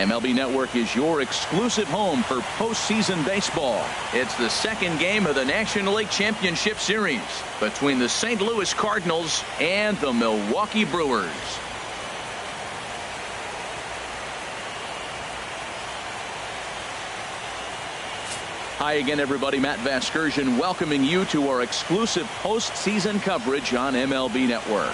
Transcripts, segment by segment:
MLB Network is your exclusive home for postseason baseball. It's the second game of the National League Championship Series between the St. Louis Cardinals and the Milwaukee Brewers. Hi again, everybody. Matt Vasgersian welcoming you to our exclusive postseason coverage on MLB Network.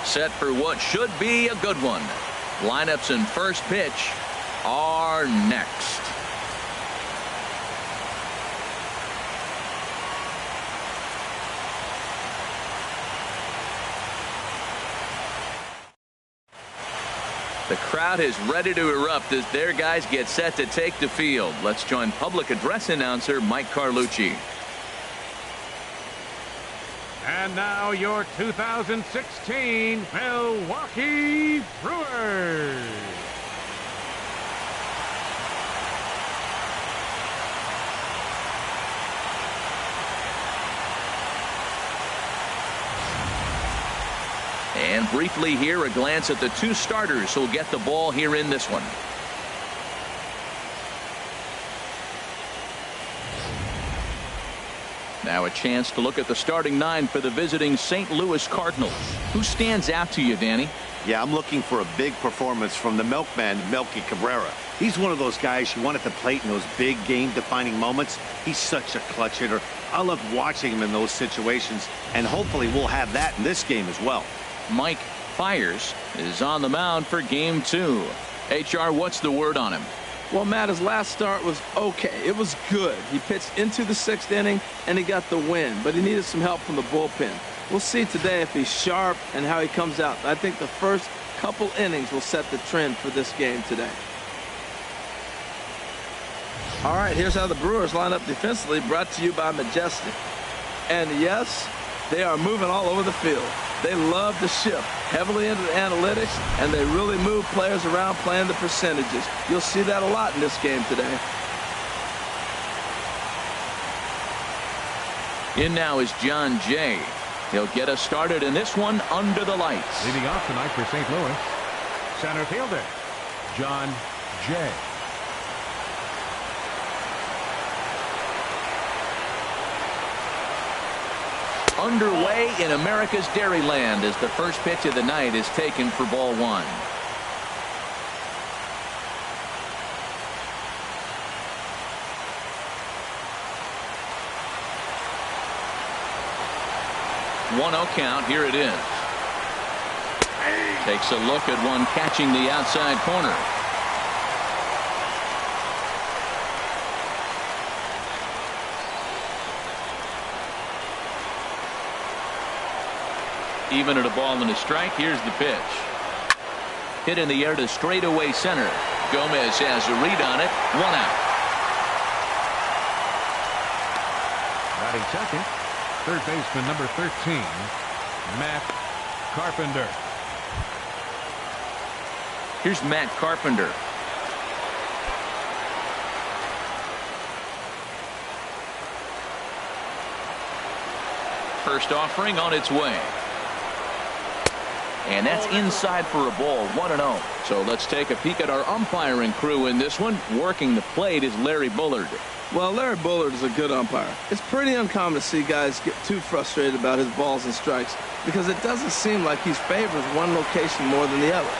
Set for what should be a good one. Lineups and first pitch are next. The crowd is ready to erupt as their guys get set to take the field. Let's join public address announcer Mike Carlucci. And now your 2016 Milwaukee Brewers. And briefly here, a glance at the two starters who'll get the ball here in this one. Now a chance to look at the starting nine for the visiting St. Louis Cardinals. Who stands out to you, Danny? Yeah, I'm looking for a big performance from the milkman, Melky Cabrera. He's one of those guys you want at the plate in those big game-defining moments. He's such a clutch hitter. I love watching him in those situations, and hopefully we'll have that in this game as well. Mike Fiers is on the mound for game 2. HR, what's the word on him? Well, Matt, his last start was okay. It was good. He pitched into the 6th inning, and he got the win, but he needed some help from the bullpen. We'll see today if he's sharp and how he comes out. I think the first couple innings will set the trend for this game today. All right, here's how the Brewers line up defensively, brought to you by Majestic. And yes, they are moving all over the field. They love to shift heavily into the analytics, and they really move players around playing the percentages. You'll see that a lot in this game today. In now is John Jay. He'll get us started in this one under the lights. Leading off tonight for St. Louis, center fielder John Jay. Underway in America's Dairyland as the first pitch of the night is taken for ball 1. One 0 count. Here it is. Takes a look at one catching the outside corner. Even at a ball and a strike. Here's the pitch. Hit in the air to straightaway center. Gomez has a read on it. 1 out. Batting second, third baseman number 13, Matt Carpenter. Here's Matt Carpenter. First offering on its way. And that's inside for a ball. 1-0. So let's take a peek at our umpiring crew in this one. Working the plate is Larry Bullard. Well, Larry Bullard is a good umpire. It's pretty uncommon to see guys get too frustrated about his balls and strikes because it doesn't seem like he favors one location more than the other.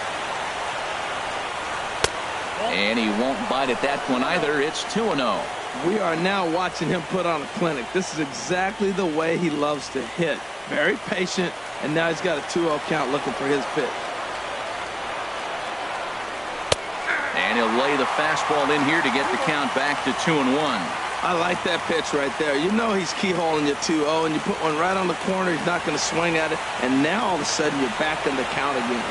And he won't bite at that one either. It's 2-0. We are now watching him put on a clinic. This is exactly the way he loves to hit. Very patient, and now he's got a 2-0 count looking for his pitch. And he'll lay the fastball in here to get the count back to 2-1. I like that pitch right there. You know he's keyholing your 2-0, and you put one right on the corner. He's not going to swing at it, and now all of a sudden you're back in the count again.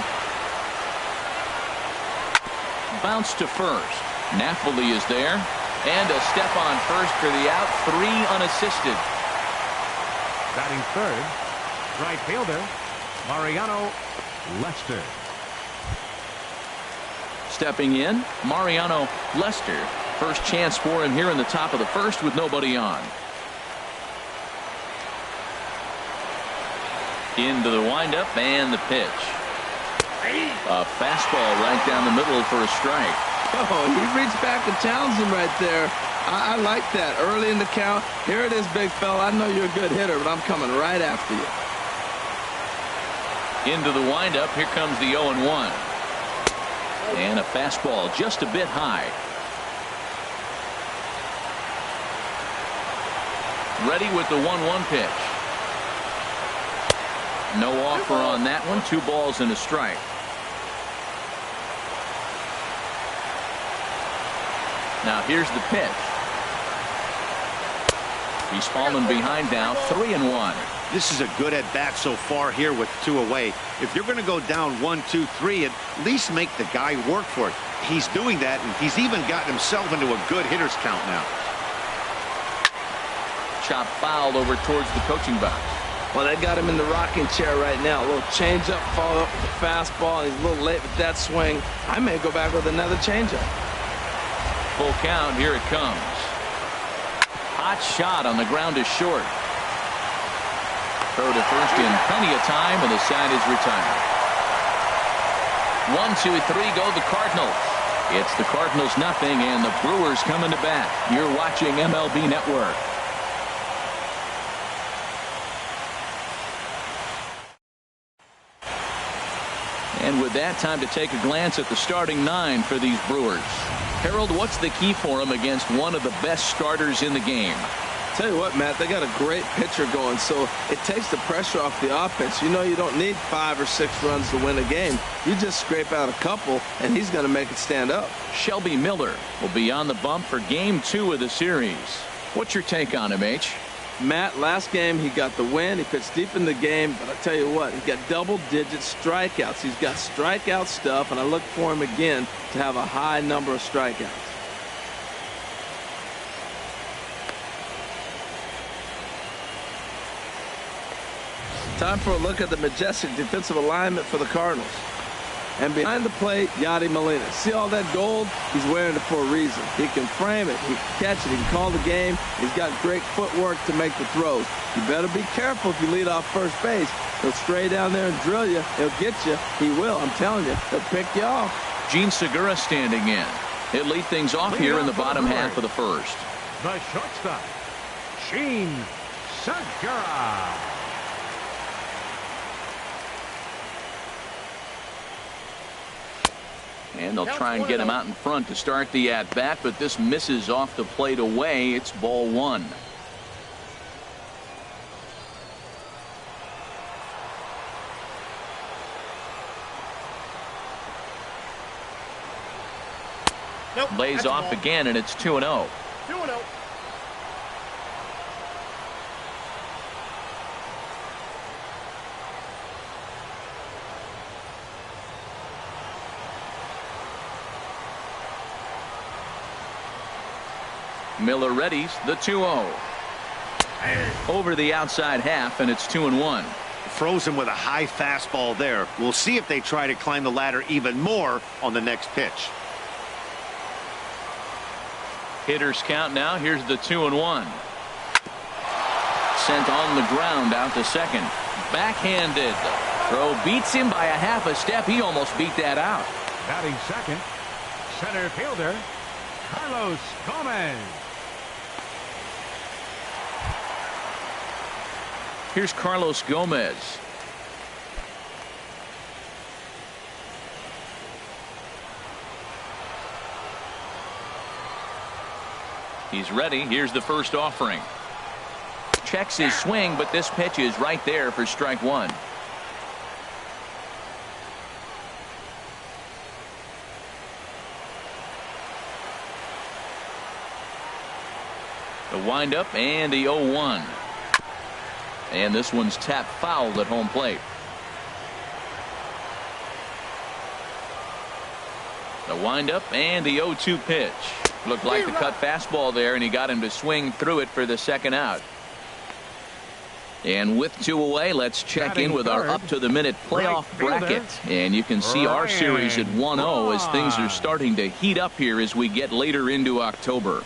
Bounce to first. Napoli is there. And a step on first for the out. 3 unassisted. Batting third, right fielder Mariano Lester. Stepping in, Mariano Lester. First chance for him here in the top of the first with nobody on. Into the windup and the pitch. A fastball right down the middle for a strike. Oh, he reached back and challenged him right there. I like that. Early in the count. Here it is, big fella. I know you're a good hitter, but I'm coming right after you. Into the windup. Here comes the 0-1. And a fastball just a bit high. Ready with the 1-1 pitch. No offer on that one. 2 balls and a strike. Now here's the pitch. He's fallen behind now. 3-1. This is a good at bat so far here with 2 away. If you're going to go down 1-2-3, at least make the guy work for it. He's doing that, and he's even gotten himself into a good hitter's count now. Chop fouled over towards the coaching box. Well, they got him in the rocking chair right now. A little changeup, follow up with the fastball. He's a little late with that swing. I may go back with another changeup. Full count. Here it comes. Hot shot on the ground is short. Throw to first in plenty of time, and the side is retired. 1-2-3 go the Cardinals. It's the Cardinals nothing, and the Brewers coming to bat. You're watching MLB Network. And with that, time to take a glance at the starting 9 for these Brewers. Harold, what's the key for them against one of the best starters in the game? Tell you what, Matt, they got a great pitcher going, so it takes the pressure off the offense. You know you don't need 5 or 6 runs to win a game. You just scrape out a couple, and he's going to make it stand up. Shelby Miller will be on the bump for Game 2 of the series. What's your take on him, H? Matt, last game he got the win. He pitched deep in the game, but I tell you what, he got double-digit strikeouts. He's got strikeout stuff, and I look for him again to have a high number of strikeouts. Time for a look at the majestic defensive alignment for the Cardinals. And behind the plate, Yadi Molina. See all that gold? He's wearing it for a reason. He can frame it. He can catch it. He can call the game. He's got great footwork to make the throws. You better be careful if you lead off first base. He'll stray down there and drill you. He'll get you. He will. I'm telling you. He'll pick you off. Gene Segura standing in. He'll lead things off here in the bottom half of the first. The shortstop, Gene Segura. And they'll try and get him out in front to start the at-bat, but this misses off the plate away. It's ball 1. Nope, lays off again, and it's 2-0. 2-0. Miller readies the 2-0. Over the outside half, and it's 2-1. Froze him with a high fastball there. We'll see if they try to climb the ladder even more on the next pitch. Hitters count now. Here's the 2-1. Sent on the ground out to second. Backhanded. Throw beats him by a half a step. He almost beat that out. Batting second, center fielder, Carlos Gomez. Here's Carlos Gomez. He's ready. Here's the first offering. Checks his swing, but this pitch is right there for strike 1. The windup and the 0-1. And this one's tapped fouled at home plate. The windup and the 0-2 pitch. Looked like the cut fastball there, and he got him to swing through it for the second out. And with 2 away, let's check in with our up-to-the-minute playoff bracket. And you can see our series at 1-0 as things are starting to heat up here as we get later into October.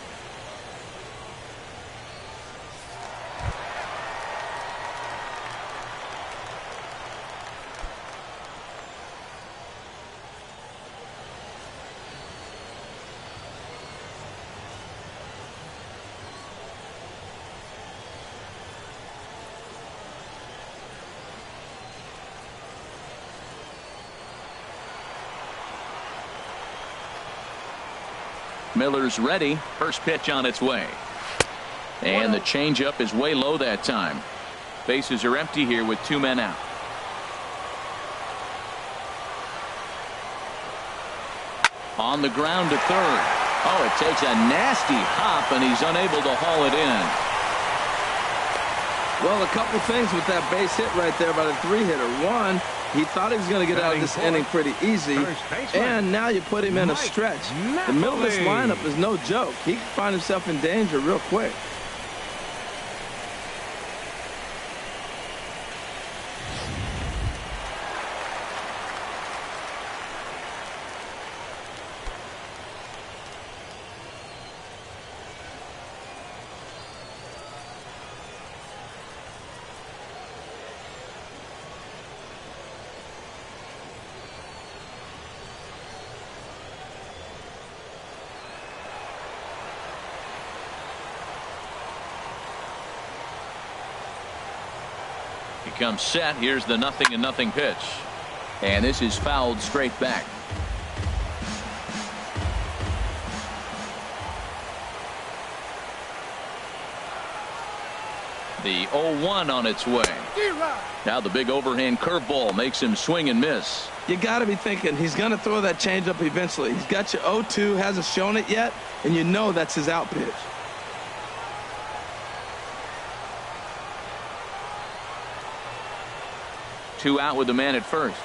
Miller's ready. First pitch on its way. And the changeup is way low that time. Bases are empty here with 2 men out. On the ground to third. Oh, it takes a nasty hop, and he's unable to haul it in. Well, a couple things with that base hit right there by the 3-hitter. One, he thought he was going to get out of this inning pretty easy, and now you put him in a stretch. The middle of this lineup is no joke. He can find himself in danger real quick. Comes set. Here's the 0-0 pitch, and this is fouled straight back. The 0-1 on its way. Now the big overhand curveball makes him swing and miss. You got to be thinking he's going to throw that changeup eventually. He's got you 0-2, hasn't shown it yet, and you know that's his out pitch. Two out with the man at first.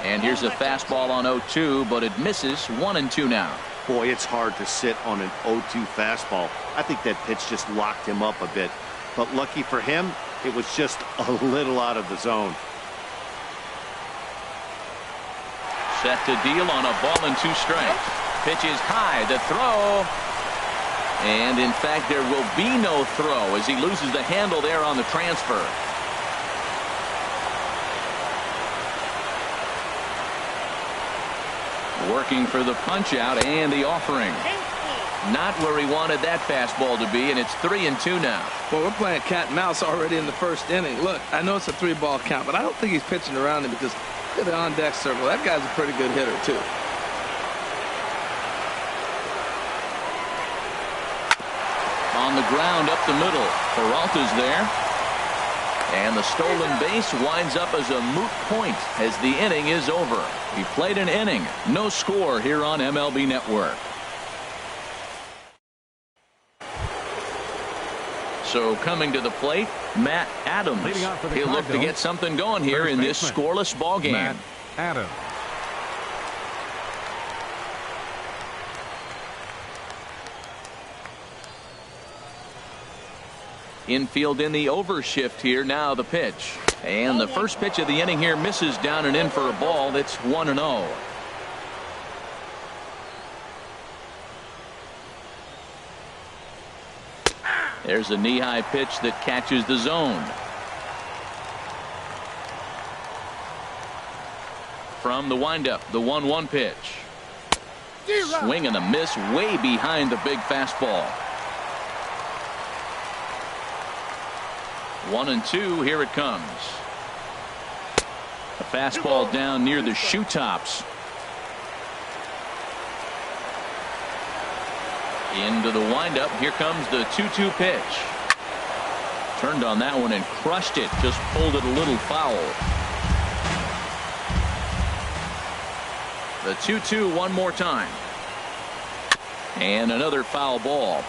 And here's a fastball on 0-2, but it misses. 1-2 now. Boy, it's hard to sit on an 0-2 fastball. I think that pitch just locked him up a bit. But lucky for him, it was just a little out of the zone. Set to deal on a ball and 2 strikes. Pitch is high. The throw. And in fact, there will be no throw as he loses the handle there on the transfer. Working for the punch out and the offering. Not where he wanted that fastball to be, and it's 3-2 now. Well, we're playing cat and mouse already in the first inning. Look, I know it's a 3-ball count, but I don't think he's pitching around him because look at the on-deck circle. That guy's a pretty good hitter, too. On the ground up the middle. Peralta's there. And the stolen base winds up as a moot point as the inning is over. He played an inning. No score here on MLB Network. So coming to the plate, Matt Adams. He'll look to get something going here in this scoreless ball game. Matt Adams. Infield in the overshift here. Now the pitch. And the first pitch of the inning here misses down and in for a ball. That's 1-0. There's a knee-high pitch that catches the zone. From the windup, the 1-1 pitch. Swing and a miss way behind the big fastball. 1-2. Here it comes. A fastball down near the shoe tops. Into the windup. Here comes the 2-2 pitch. Turned on that one and crushed it. Just pulled it a little foul. The 2-2 one more time. And another foul ball.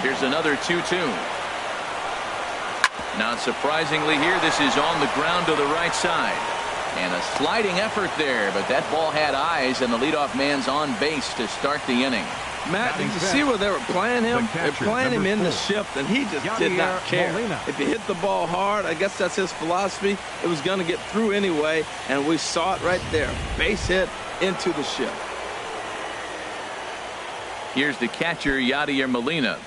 Here's another 2-2. Not surprisingly here, this is on the ground to the right side. And a sliding effort there, but that ball had eyes, and the leadoff man's on base to start the inning. Matt, did you see where they were playing him? They're playing him in the shift, and he just did not care. If he hit the ball hard, I guess that's his philosophy. It was going to get through anyway, and we saw it right there. Base hit into the shift. Here's the catcher, Yadier Molina.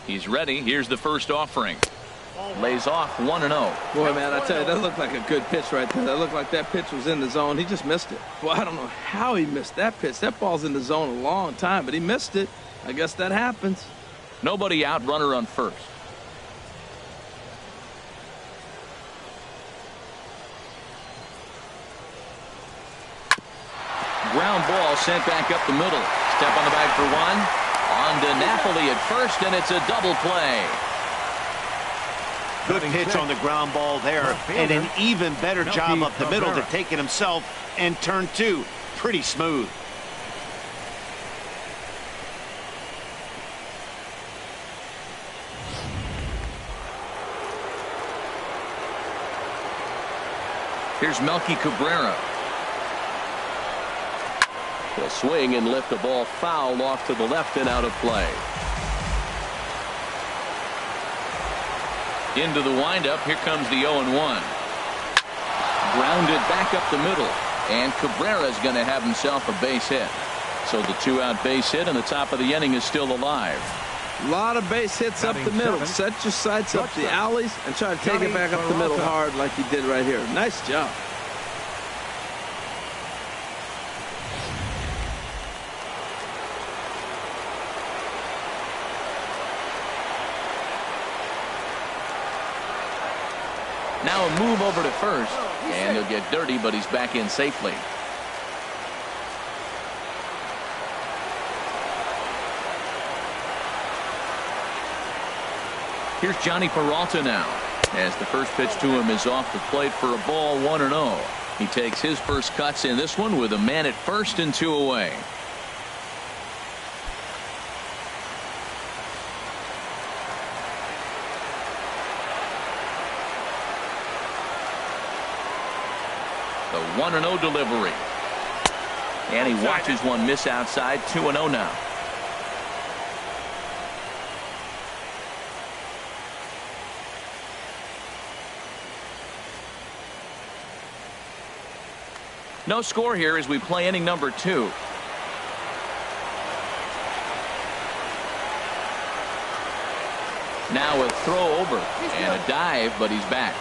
He's ready. Here's the first offering. Lays off 1-0. Boy, man, I tell you, that looked like a good pitch right there. That looked like that pitch was in the zone. He just missed it. Well, I don't know how he missed that pitch. That ball's in the zone a long time, but he missed it. I guess that happens. Nobody out, runner on first. Ground ball sent back up the middle. Step on the bag for one. On to Napoli at first, and it's a double play. Good pitch on the ground ball there, and an even better job up the middle to take it himself and turn two. Pretty smooth. Here's Melky Cabrera. He'll swing and lift the ball foul off to the left and out of play. Into the windup. Here comes the 0-1. Grounded back up the middle. And Cabrera's going to have himself a base hit. So the 2-out base hit, and the top of the inning is still alive. A lot of base hits up the middle. Set your sights up the alleys and try to take it back up the middle hard like he did right here. Nice job. Now a move over to first, and he'll get dirty, but he's back in safely. Here's Johnny Peralta now, as the first pitch to him is off the plate for a ball, 1-0. He takes his first cuts in this one with a man at first and 2 away. The 1-0 delivery. And he watches one miss outside. 2-0 now. No score here as we play inning number 2. Now a throw over and a dive, but he's back.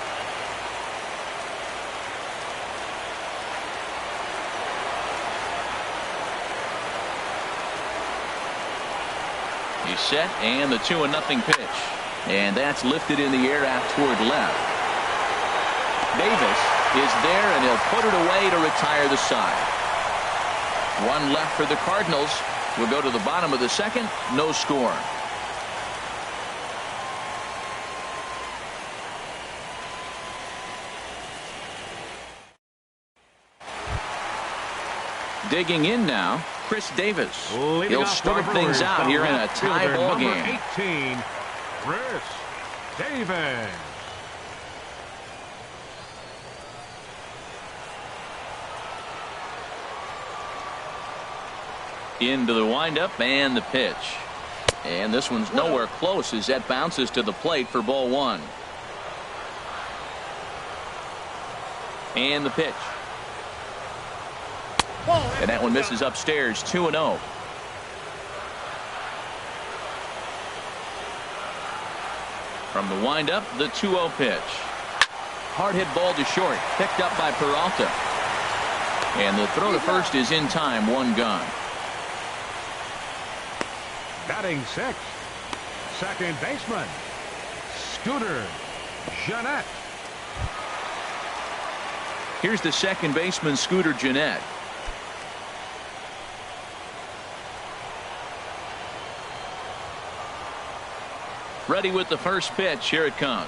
He's set, and the 2-0 pitch. And that's lifted in the air out toward left. Davis is there, and he'll put it away to retire the side. One left for the Cardinals. We'll go to the bottom of the second. No score. Digging in now, Chris Davis. He'll start things out here in a tie ball game. 18, Chris Davis. Into the windup and the pitch. And this one's nowhere close as that bounces to the plate for ball 1. And the pitch. And that one misses upstairs. 2-0. From the windup, the 2-0 pitch. Hard hit ball to short. Picked up by Peralta. And the throw to first is in time. One gone. Batting sixth, second baseman, Scooter Gennett. Here's the second baseman, Scooter Gennett. Ready with the first pitch. Here it comes.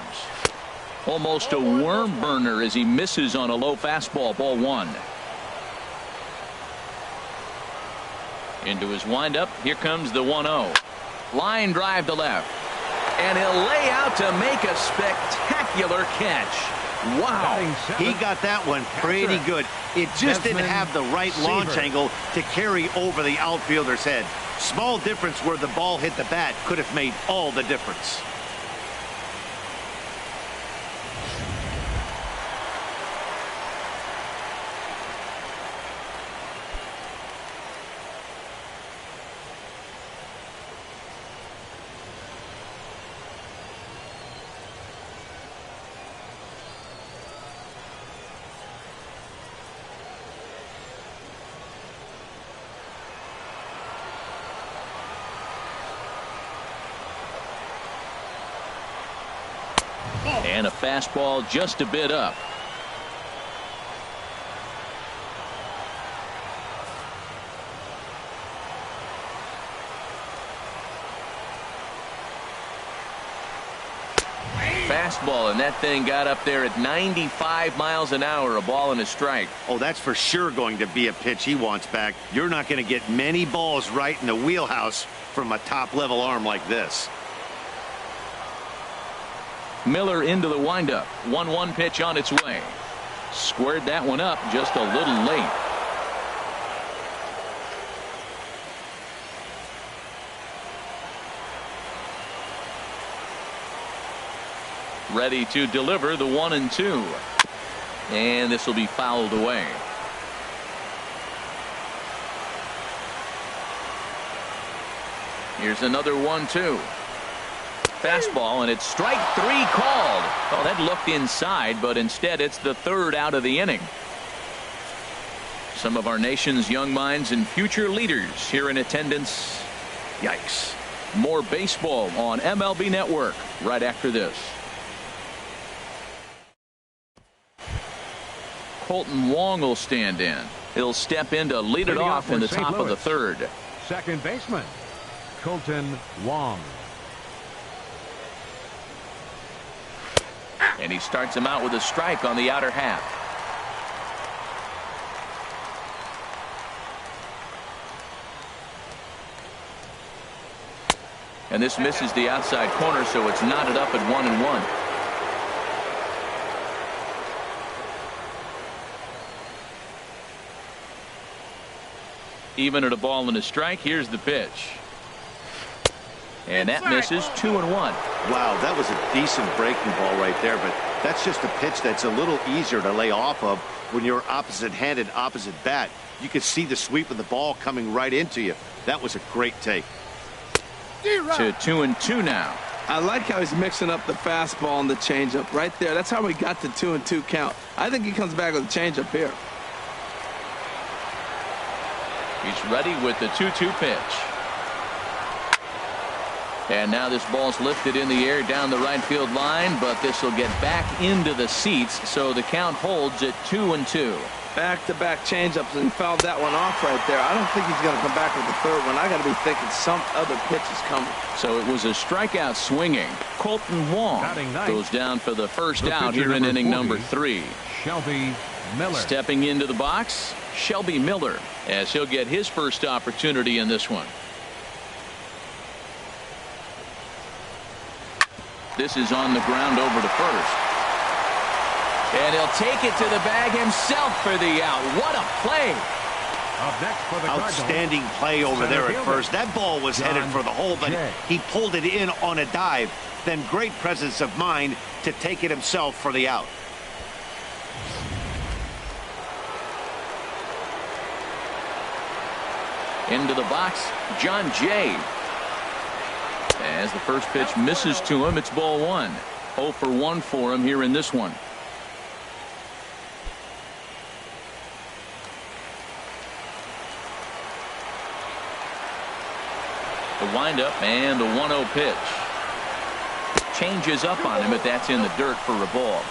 Almost a worm burner as he misses on a low fastball. Ball 1. Into his windup. Here comes the 1-0. Line drive to left. And he'll lay out to make a spectacular catch. Wow. He got that one pretty good. It just didn't have the right launch angle to carry over the outfielder's head. Small difference where the ball hit the bat could have made all the difference. And a fastball just a bit up. Fastball, and that thing got up there at 95 miles an hour. A ball and a strike. Oh, that's for sure going to be a pitch he wants back. You're not going to get many balls right in the wheelhouse from a top-level arm like this. Miller into the windup. 1-1 pitch on its way. Squared that one up just a little late. Ready to deliver the 1-2. And this will be fouled away. Here's another 1-2. Fastball, and it's strike 3 called. Oh, that looked inside, but instead it's the 3rd out of the inning. Some of our nation's young minds and future leaders here in attendance. Yikes. More baseball on MLB Network right after this. Colton Wong will stand in. He'll step in to lead it off in the top of the 3rd. Second baseman, Colton Wong. And he starts him out with a strike on the outer half. And this misses the outside corner, so it's knotted up at 1-1. Even at a ball and a strike. Here's the pitch. And that misses. 2-1. Wow, that was a decent breaking ball right there, but that's just a pitch that's a little easier to lay off of when you're opposite-handed, opposite bat. You can see the sweep of the ball coming right into you. That was a great take. To 2-2 now. I like how he's mixing up the fastball and the changeup right there. That's how we got the 2-2 count. I think he comes back with a changeup here. He's ready with the 2-2 pitch. And now this ball's lifted in the air down the right field line, but this will get back into the seats, so the count holds at 2-2. Back-to-back changeups, and fouled that one off right there. I don't think he's going to come back with the 3rd one. I got to be thinking some other pitch is coming. So it was a strikeout swinging. Colton Wong goes down for the first out here in inning number 3. Shelby Miller. Stepping into the box, Shelby Miller, as he'll get his first opportunity in this one. This is on the ground over to first. And he'll take it to the bag himself for the out. What a play. Up next for the Outstanding play over there at first. That ball was headed for the hole, but he pulled it in on a dive. Then great presence of mind to take it himself for the out. Into the box, John Jay. As the first pitch misses to him, it's ball 1. 0 for 1 for him here in this one. The windup and the 1-0 pitch. Changes up on him, but that's in the dirt for a ball.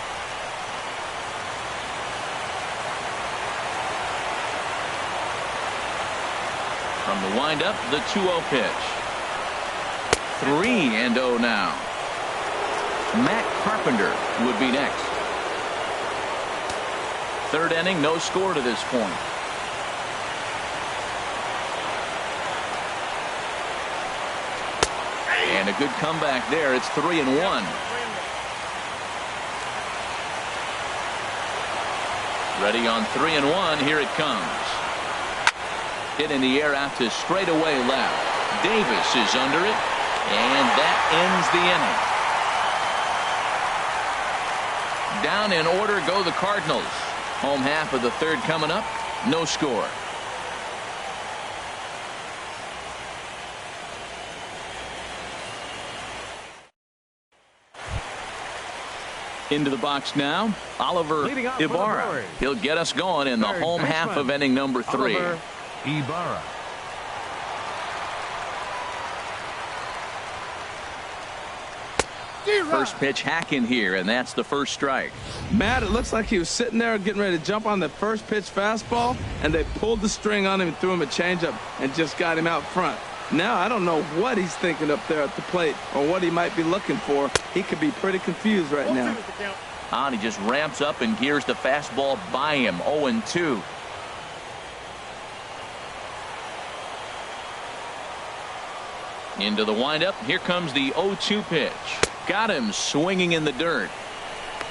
From the windup, the 2-0 pitch. 3-0 now. Matt Carpenter would be next. Third inning, no score to this point. And a good comeback there. It's 3-1. Ready on 3-1. Here it comes. Hit in the air out to straightaway left. Davis is under it, and that ends the inning. Down in order go the Cardinals. Home half of the third coming up. No score. Into the box now, Oliver Ibarra. He'll get us going in the home half of inning number 3. Oliver Ibarra. First pitch hacking here, and that's the first strike. Matt, it looks like he was sitting there getting ready to jump on the first pitch fastball, and they pulled the string on him and threw him a changeup and just got him out front. Now, I don't know what he's thinking up there at the plate or what he might be looking for. He could be pretty confused right now. And he just ramps up and gears the fastball by him. 0-2. Into the windup. Here comes the 0-2 pitch. Got him swinging in the dirt.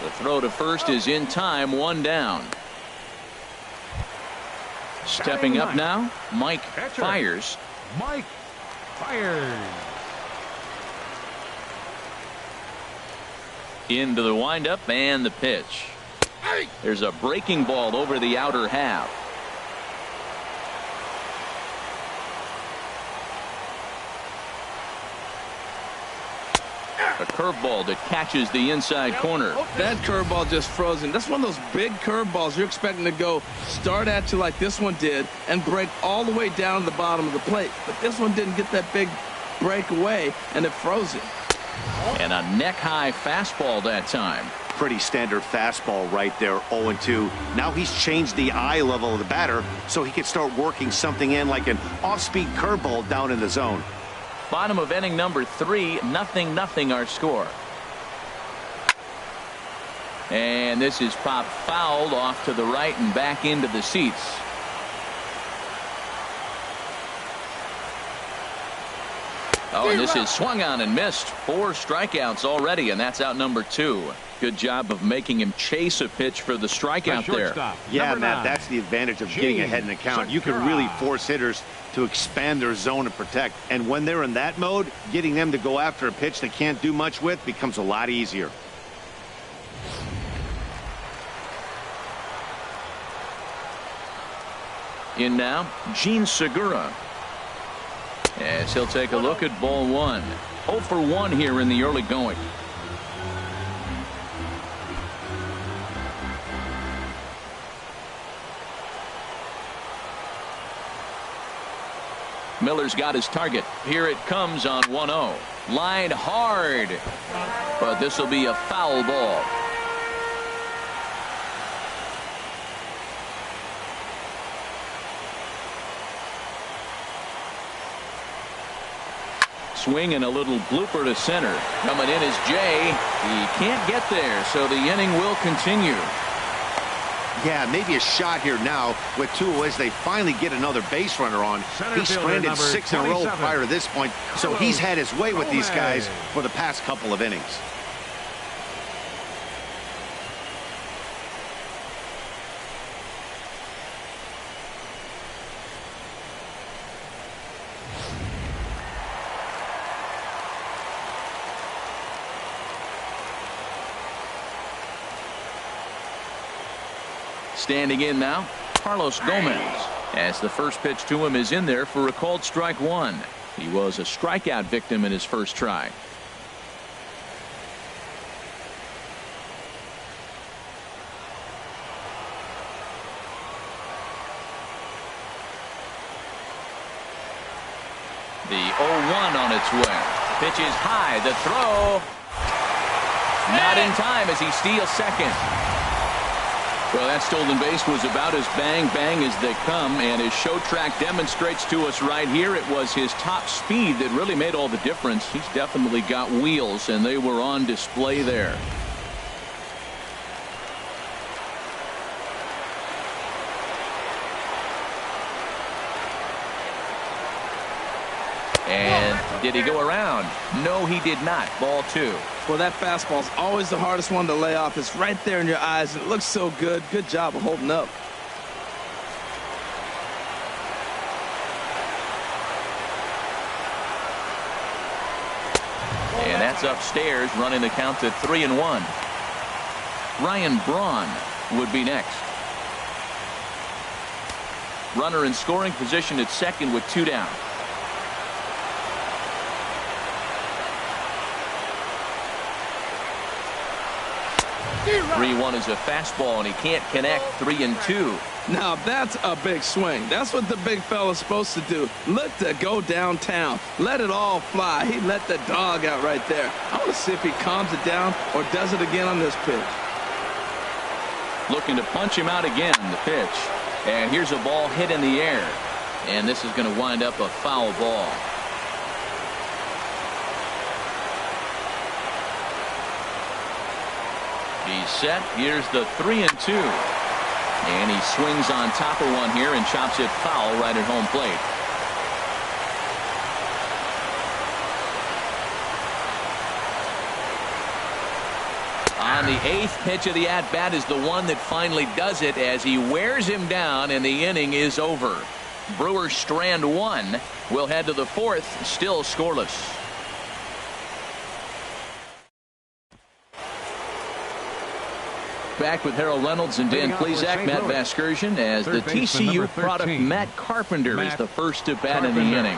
The throw to first is in time. 1 down. Stepping up now, Mike fires. Mike fires. Into the windup and the pitch. There's a breaking ball over the outer half. A curveball that catches the inside corner. That curveball just froze him. That's one of those big curveballs you're expecting to go start at you like this one did and break all the way down to the bottom of the plate. But this one didn't get that big break away, and it froze him. And a neck-high fastball that time. Pretty standard fastball right there, 0-2. Now he's changed the eye level of the batter so he can start working something in like an off-speed curveball down in the zone. Bottom of inning number 3, 0-0 our score. And this is popped fouled off to the right and back into the seats. Oh, and this is swung on and missed. 4 strikeouts already, and that's out number 2. Good job of making him chase a pitch for the strikeout there. Yeah, Matt, that's the advantage of getting ahead in the count. You can really force hitters to expand their zone and protect. And when they're in that mode, getting them to go after a pitch they can't do much with becomes a lot easier. In now, Gene Segura. As he'll take a look at ball 1. 0 for 1 here in the early going. Miller's got his target. Here it comes on 1-0. Line hard. But this will be a foul ball. Swing and a little blooper to center. Coming in is Jay. He can't get there, so the inning will continue. Yeah, maybe a shot here now with 2 as they finally get another base runner on. He's stranded 6 in a row prior to this point, so he's had his way with these guys for the past couple of innings. Standing in now, Carlos Gomez, as the first pitch to him is in there for a called strike 1. He was a strikeout victim in his first try. The 0-1 on its way. Pitch is high. The throw. Not in time as he steals second. Well, that stolen base was about as bang-bang as they come, and his show track demonstrates to us right here it was his top speed that really made all the difference. He's definitely got wheels, and they were on display there. And did he go around? No, he did not. Ball 2. Well, that fastball's always the hardest one to lay off. It's right there in your eyes. It looks so good. Good job of holding up. And that's upstairs, running the count to 3-1. Ryan Braun would be next. Runner in scoring position at second with 2 down. 3-1 is a fastball, and he can't connect. 3-2. Now that's a big swing. That's what the big fella's supposed to do. Look to go downtown. Let it all fly. He let the dog out right there. I want to see if he calms it down or does it again on this pitch. Looking to punch him out again, the pitch. And here's a ball hit in the air. And this is going to wind up a foul ball. He's set. Here's the 3-2. And he swings on top of one here and chops it foul right at home plate. On the 8th pitch of the at-bat is the one that finally does it as he wears him down, and the inning is over. Brewers strand 1. We'll head to the 4th, still scoreless. Back with Harold Reynolds and Dan Plesac. Matt Vasgersian as the TCU product Matt Carpenter is the first at bat in the inning.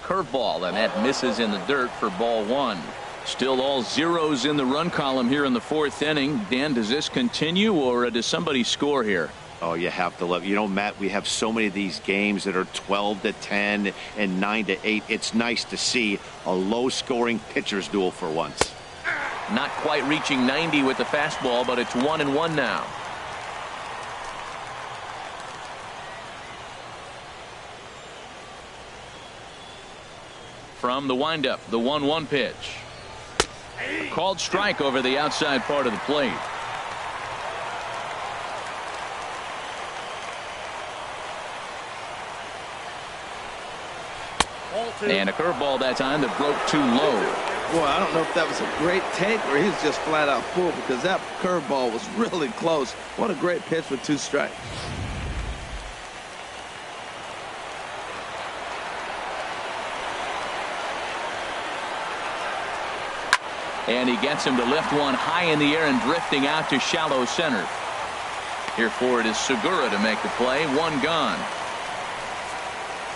Curveball, and that misses in the dirt for ball 1. Still all zeros in the run column here in the 4th inning. Dan, does this continue, or does somebody score here? Oh, you have to love. You know, Matt, we have so many of these games that are 12-10 and 9-8. It's nice to see a low-scoring pitcher's duel for once. Not quite reaching 90 with the fastball, but it's 1-1 now. From the windup, the 1-1 pitch. Called strike over the outside part of the plate. And a curveball that time that broke too low. Boy, I don't know if that was a great take or he was just flat out fooled, because that curveball was really close. What a great pitch with 2 strikes. And he gets him to lift one high in the air and drifting out to shallow center. Here for it is Segura to make the play. 1 gone.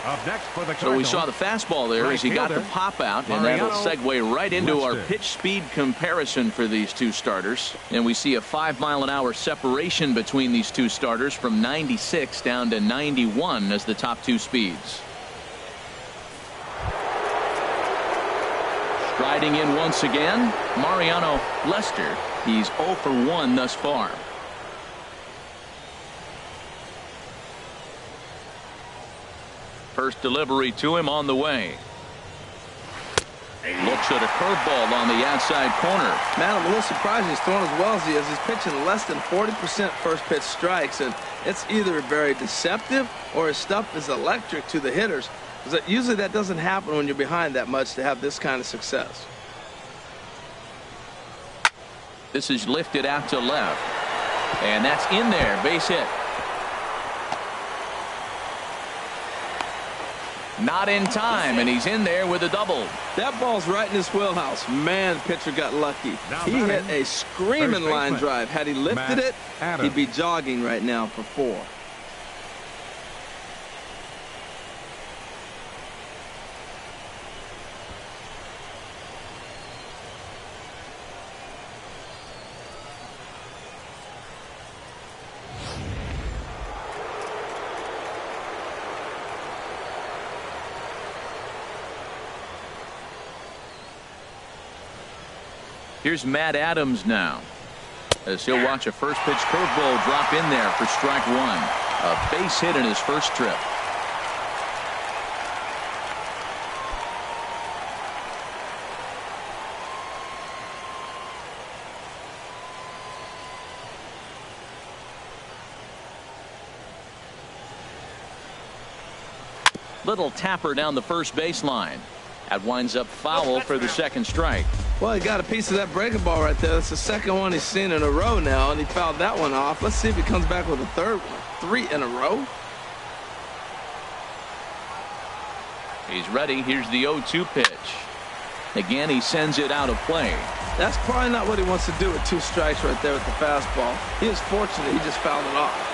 Up next for the So we saw the fastball there as he got the pop out, and that'll segue right into our pitch speed comparison for these 2 starters. And we see a 5-mile-an-hour separation between these 2 starters from 96 down to 91 as the top 2 speeds. Striding in once again, Mariano Lester. He's 0 for 1 thus far. First delivery to him on the way. Looks at a curveball on the outside corner. Man, I'm a little surprised he's throwing as well as he is. He's pitching less than 40% first pitch strikes, and it's either very deceptive or his stuff is electric to the hitters. Usually that doesn't happen when you're behind that much to have this kind of success. This is lifted out to left. And that's in there. Base hit. Not in time, and he's in there with a double. That ball's right in his wheelhouse. Man, pitcher got lucky. He hit a screaming line drive. Had he lifted it, he'd be jogging right now for 4. Here's Matt Adams now, as he'll watch a first pitch curveball drop in there for strike one. A base hit in his first trip. Little tapper down the first baseline. That winds up foul for the second strike. Well, he got a piece of that breaking ball right there. That's the second one he's seen in a row now, and he fouled that one off. Let's see if he comes back with a third one. 3 in a row. He's ready. Here's the 0-2 pitch. Again, he sends it out of play. That's probably not what he wants to do with 2 strikes right there with the fastball. He is fortunate he just fouled it off.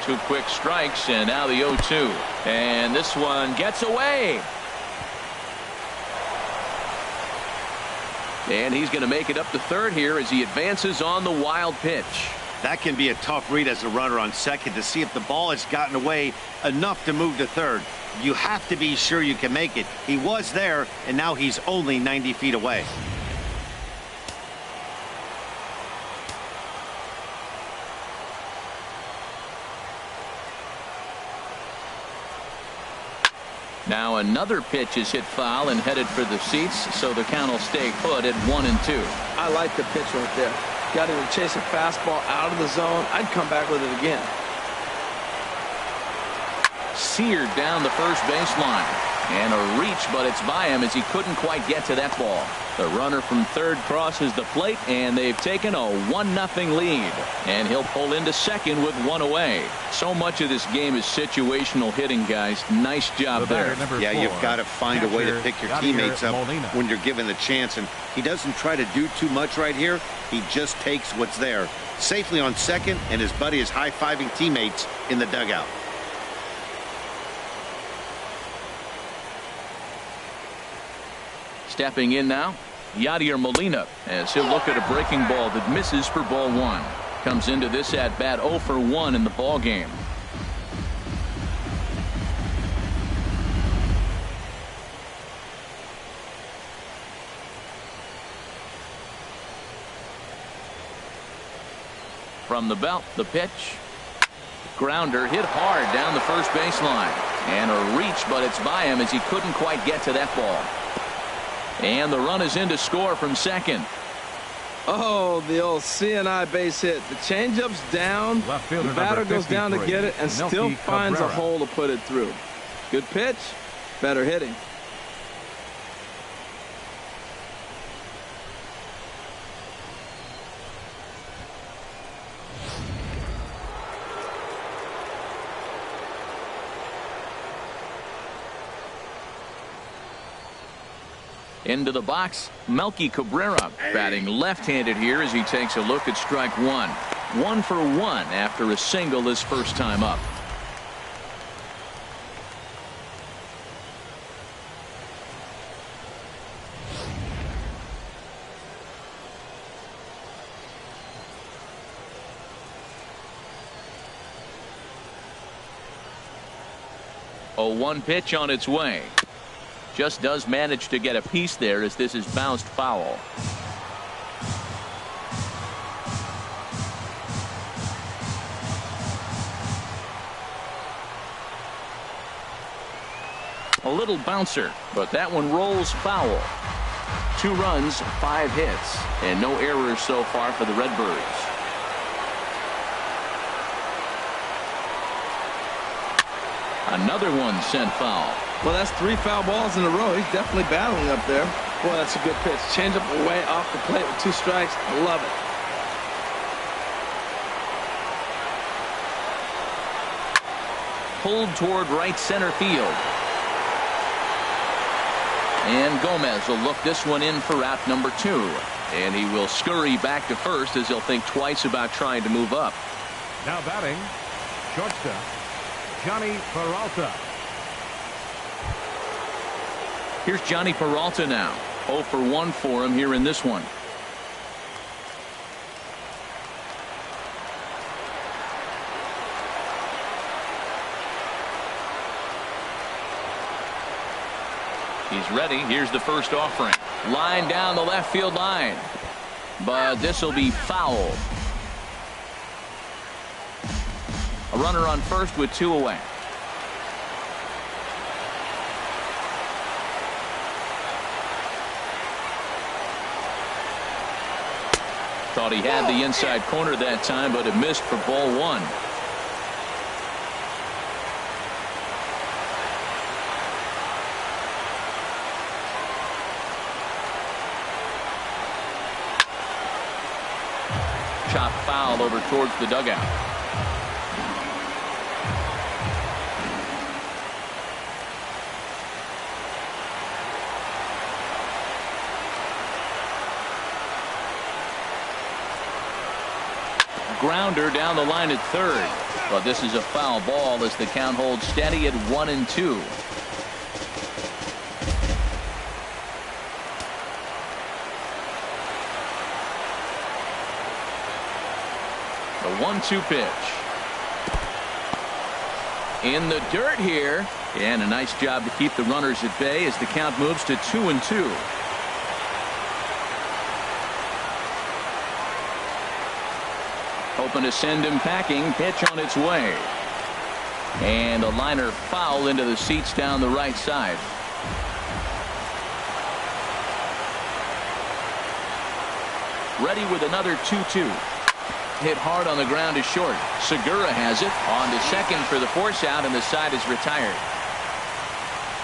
2 quick strikes, and now the 0-2. And this one gets away. And he's going to make it up to third here as he advances on the wild pitch. That can be a tough read as a runner on second to see if the ball has gotten away enough to move to third. You have to be sure you can make it. He was there, and now he's only 90 feet away. Now another pitch is hit foul and headed for the seats, so the count will stay put at 1-2. I like the pitch right there. Got him to chase a fastball out of the zone. I'd come back with it again. Seared down the first baseline. And a reach, but it's by him as he couldn't quite get to that ball. The runner from third crosses the plate, and they've taken a 1-0 lead. And he'll pull into second with 1 away. So much of this game is situational hitting, guys. Nice job there. Yeah, you've got to find a way to pick your teammates up when you're given the chance. And he doesn't try to do too much right here. He just takes what's there. Safely on second, and his buddy is high-fiving teammates in the dugout. Stepping in now, Yadier Molina, as he'll look at a breaking ball that misses for ball 1. Comes into this at bat 0 for 1 in the ball game. From the belt, the pitch. Grounder hit hard down the first baseline. And a reach, but it's by him as he couldn't quite get to that ball. And the run is in to score from second. Oh, the old CNI base hit. The changeup's down. The batter goes down to get it and still finds a hole to put it through. Good pitch. Better hitting. Into the box, Melky Cabrera batting left-handed here as he takes a look at strike 1. 1 for 1 after a single his first time up. A 1 pitch on its way. Just does manage to get a piece there as this is bounced foul. A little bouncer, but that one rolls foul. 2 runs, 5 hits, and no errors so far for the Redbirds. Another one sent foul. Well, that's 3 foul balls in a row. He's definitely battling up there. Boy, that's a good pitch. Change up away off the plate with 2 strikes. I love it. Pulled toward right center field. And Gomez will look this one in for out number 2. And he will scurry back to first as he'll think twice about trying to move up. Now batting, shortstop, Johnny Peralta. Here's Johnny Peralta now. 0 for 1 for him here in this one. He's ready. Here's the first offering. Line down the left field line. But this will be foul. A runner on first with 2 away. Thought he had the inside corner that time, but it missed for ball 1. Chop foul over towards the dugout. Grounder down the line at third. But this is a foul ball as the count holds steady at 1-2. The 1-2 pitch. In the dirt here. And a nice job to keep the runners at bay as the count moves to 2-2. Hoping to send him packing. Pitch on its way. And a liner foul into the seats down the right side. Ready with another 2-2. Hit hard on the ground is short. Segura has it. On to second for the force out, and the side is retired.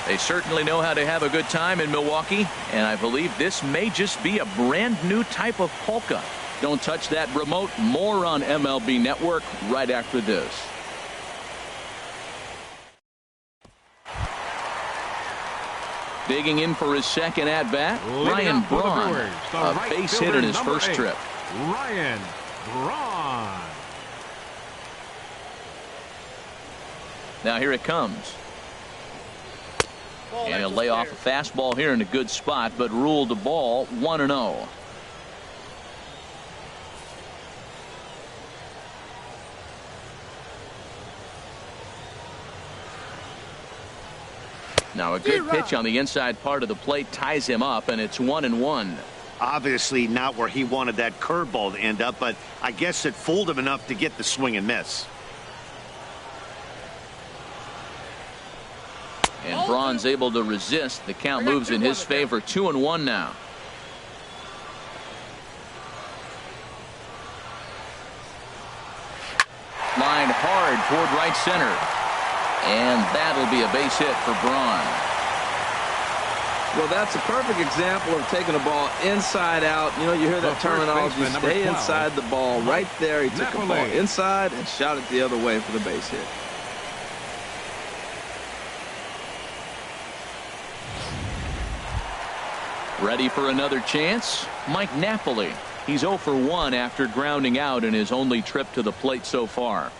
They certainly know how to have a good time in Milwaukee, and I believe this may just be a brand new type of polka. Don't touch that remote. More on MLB Network right after this. Digging in for his second at-bat, Ryan Braun. A base hit in his first trip. Ryan Braun. Now here it comes. And he'll lay off a fastball here in a good spot, but ruled the ball 1-0. Now a good pitch on the inside part of the plate ties him up, and it's 1-1. Obviously not where he wanted that curveball to end up, but I guess it fooled him enough to get the swing and miss. And Braun's able to resist. The count moves in his favor. 2-1 now. Line hard toward right center. And that'll be a base hit for Braun. Well, that's a perfect example of taking a ball inside out. You know, you hear that terminology, stay inside the ball. Right there, he took the ball inside and shot it the other way for the base hit. Ready for another chance? Mike Napoli. He's 0 for 1 after grounding out in his only trip to the plate so far.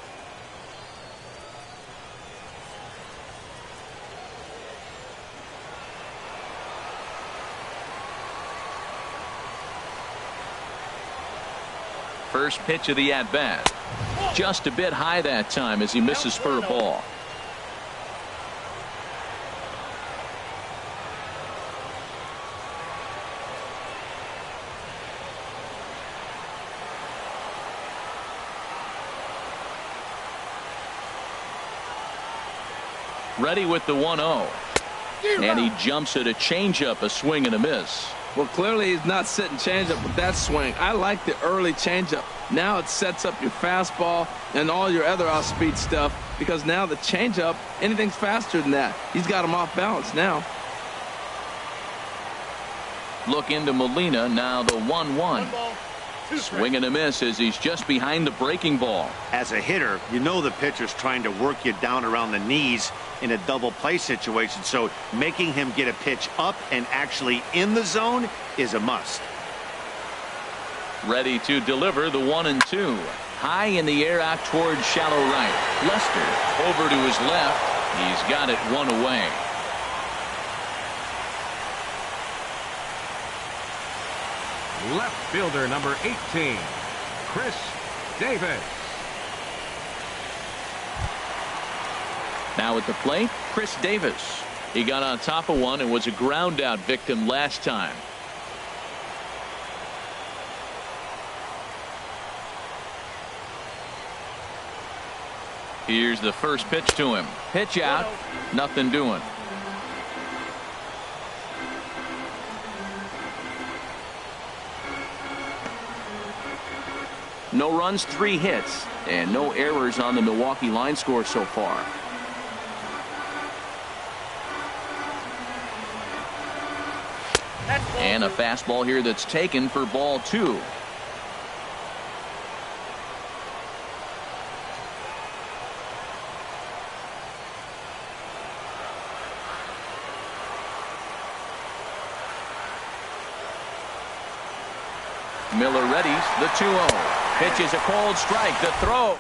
First pitch of the at-bat. Just a bit high that time as he misses for a ball. Ready with the 1-0. And he jumps at a changeup, a swing and a miss. Well, clearly he's not sitting changeup with that swing. I like the early changeup. Now it sets up your fastball and all your other off-speed stuff, because now the changeup, anything's faster than that. He's got him off balance now. Look into Molina. Now the 1-1. Swing and a miss as he's just behind the breaking ball. As a hitter, you know the pitcher's trying to work you down around the knees in a double play situation, so making him get a pitch up and actually in the zone is a must. Ready to deliver the 1-2. High in the air out towards shallow right. Lester over to his left. He's got it 1 away. Left fielder number 18, Chris Davis. Now at the plate, Chris Davis. He got on top of one and was a ground out victim last time. Here's the first pitch to him. Pitch out. Nothing doing. No runs, 3 hits, and no errors on the Milwaukee line score so far. And a fastball here that's taken for ball 2. Miller readies the 2-0. Pitch is a cold strike. The throw.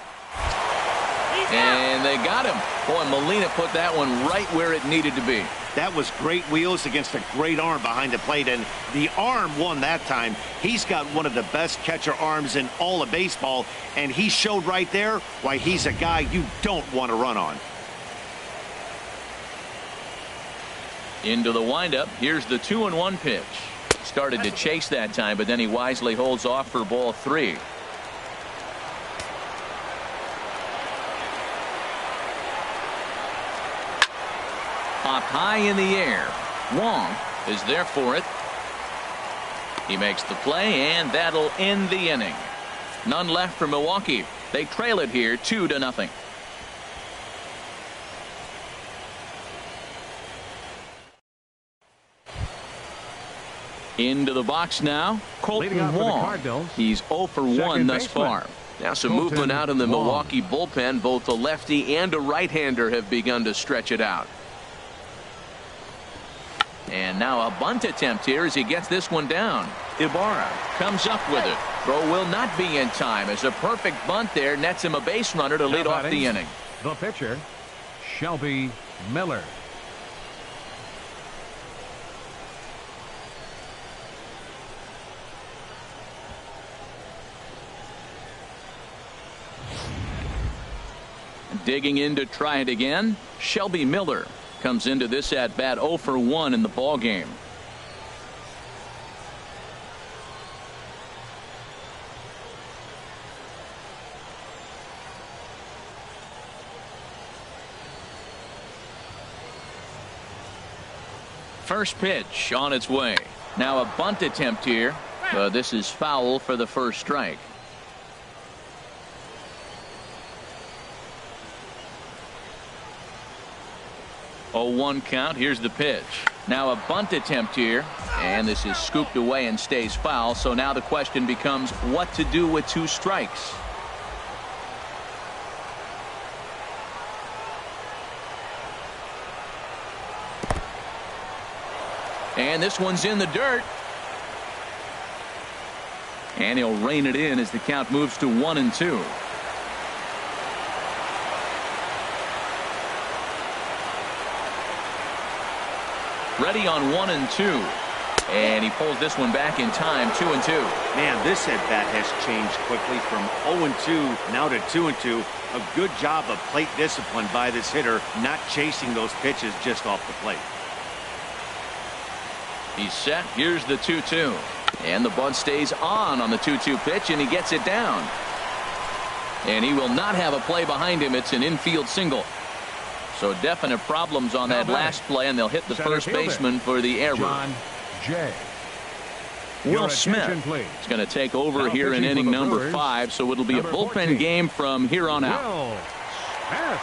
And they got him. Boy, Molina put that one right where it needed to be. That was great wheels against a great arm behind the plate, and the arm won that time. He's got one of the best catcher arms in all of baseball, and he showed right there why he's a guy you don't want to run on. Into the windup. Here's the 2-1 pitch. Started to chase that time, but then he wisely holds off for ball 3. Popped high in the air. Wong is there for it. He makes the play, and that'll end the inning. None left for Milwaukee. They trail it here 2-0. Into the box now, Colton Wong. He's 0 for 1 thus far. Now some movement out in the Milwaukee bullpen. Both a lefty and a right-hander have begun to stretch it out. And now a bunt attempt here as he gets this one down. Ibarra comes up with it. Throw will not be in time as a perfect bunt there nets him a base runner to lead off the inning. The pitcher, Shelby Miller. Digging in to try it again. Shelby Miller comes into this at bat 0 for 1 in the ball game. First pitch on its way. Now a bunt attempt here. This is foul for the first strike. 0-1 count. Here's the pitch. Now a bunt attempt here, and this is scooped away and stays foul. So now the question becomes what to do with 2 strikes. And this one's in the dirt. And he'll rein it in as the count moves to 1-2. Ready on 1-2. And he pulls this one back in time. 2-2. Man, this at bat has changed quickly from 0-2 now to 2-2. A good job of plate discipline by this hitter, not chasing those pitches just off the plate. He's set. Here's the 2-2. And the bunt stays on the 2-2 pitch, and he gets it down. And he will not have a play behind him. It's an infield single. So definite problems on that last play, and they'll hit the first baseman for the error. John Jay. Will Smith is going to take over here in inning number 5, so it'll be a bullpen game from here on out. Will Smith.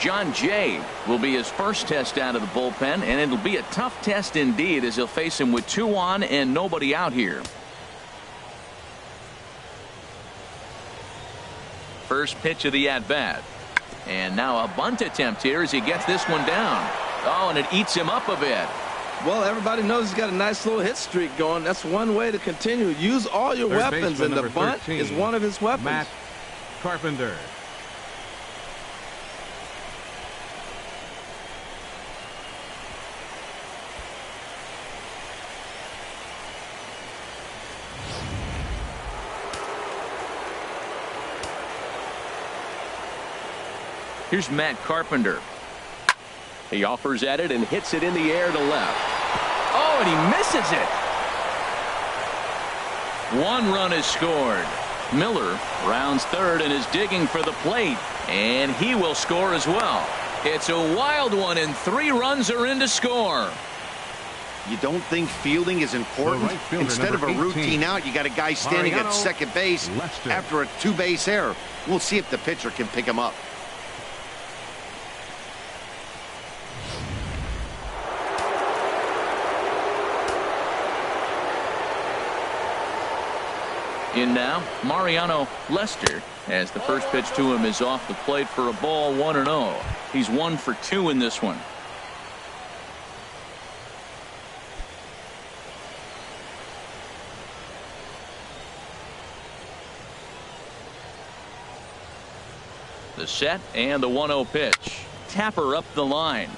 John Jay will be his first test out of the bullpen, and it'll be a tough test indeed as he'll face him with 2 on and nobody out here. First pitch of the at-bat. And now a bunt attempt here as he gets this one down. Oh, and it eats him up a bit. Well, everybody knows he's got a nice little hit streak going. That's one way to continue. Use all your weapons, and the bunt 13, is one of his weapons. Matt Carpenter. Here's Matt Carpenter. He offers at it and hits it in the air to left. Oh, and he misses it. 1 run is scored. Miller rounds third and is digging for the plate, and he will score as well. It's a wild one, and 3 runs are in to score. You don't think fielding is important? right fielder, Instead of a number 18, routine out, you got a guy standing Mariano at second base Lester. after a 2-base error. We'll see if the pitcher can pick him up. In now, Mariano Lester, as the first pitch to him is off the plate for a ball, 1-0. He's 1 for 2 in this one. The set and the 1-0 pitch. Tapper up the line.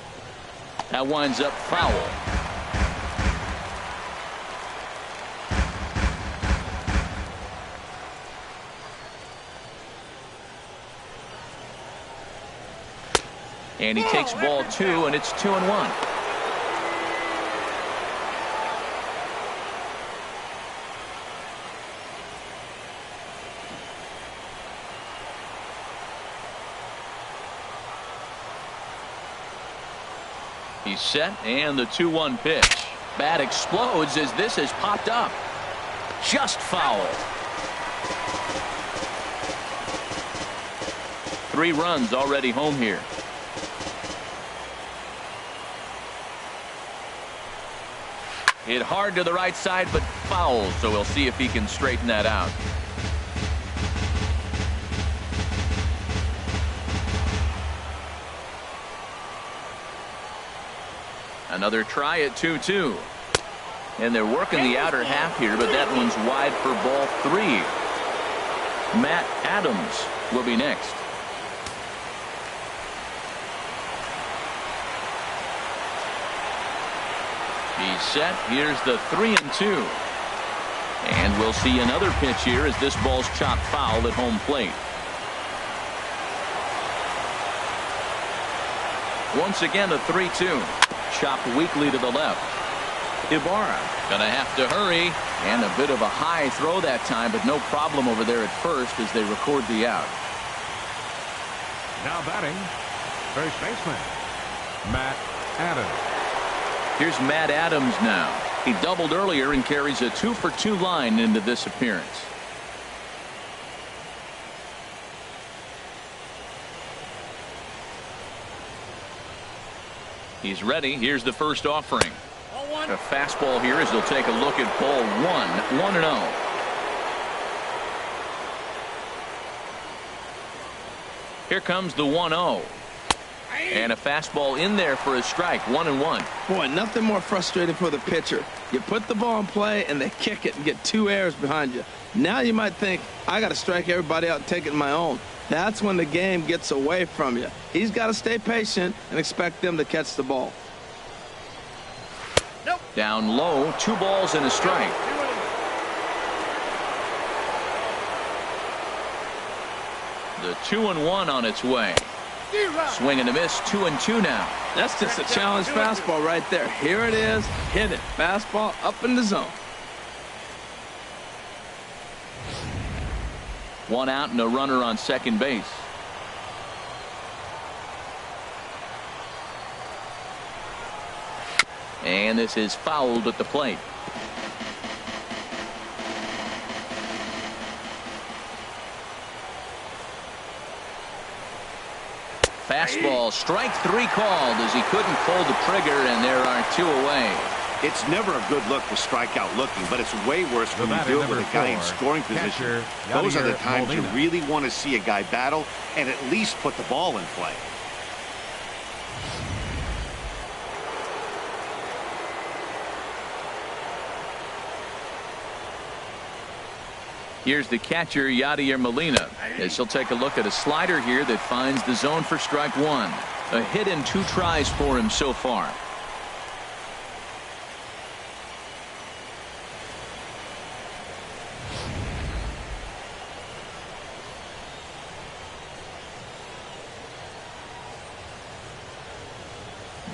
That winds up foul. And he takes ball 2, and it's 2-1. He's set, and the 2-1 pitch. Bat explodes as this has popped up. Just foul. 3 runs already home here. Hit hard to the right side, but foul, so we'll see if he can straighten that out. Another try at 2-2. And they're working the outer half here, but that one's wide for ball 3. Matt Adams will be next. He's set. Here's the 3-2. And we'll see another pitch here as this ball's chopped foul at home plate. Once again, the 3-2. Chopped weakly to the left. Ibarra gonna have to hurry, and a bit of a high throw that time, but no problem over there at first as they record the out. Now batting, first baseman, Matt Adams. Here's Matt Adams now. He doubled earlier and carries a 2-for-2 line into this appearance. He's ready. Here's the first offering. A fastball here as he'll take a look at ball 1. 1-0. Here comes the 1-0. And a fastball in there for a strike. 1-1. Boy, nothing more frustrating for the pitcher. You put the ball in play and they kick it and get 2 errors behind you. Now you might think, I got to strike everybody out and take it my own. That's when the game gets away from you. He's got to stay patient and expect them to catch the ball. Nope. Down low, 2 balls and a strike. The 2-1 on its way. Swing and a miss. 2-2 now. That's just a challenge fastball right there. Here it is. Hit it. Fastball up in the zone. 1 out and a runner on second base. And this is fouled at the plate. Fastball, strike 3 called as he couldn't pull the trigger, and there are 2 away. It's never a good look to strike out looking, but it's way worse when you do it with a guy in scoring position. Those are the times you really want to see a guy battle and at least put the ball in play. Here's the catcher, Yadier Molina, as he'll take a look at a slider here that finds the zone for strike 1. A hit in 2 tries for him so far.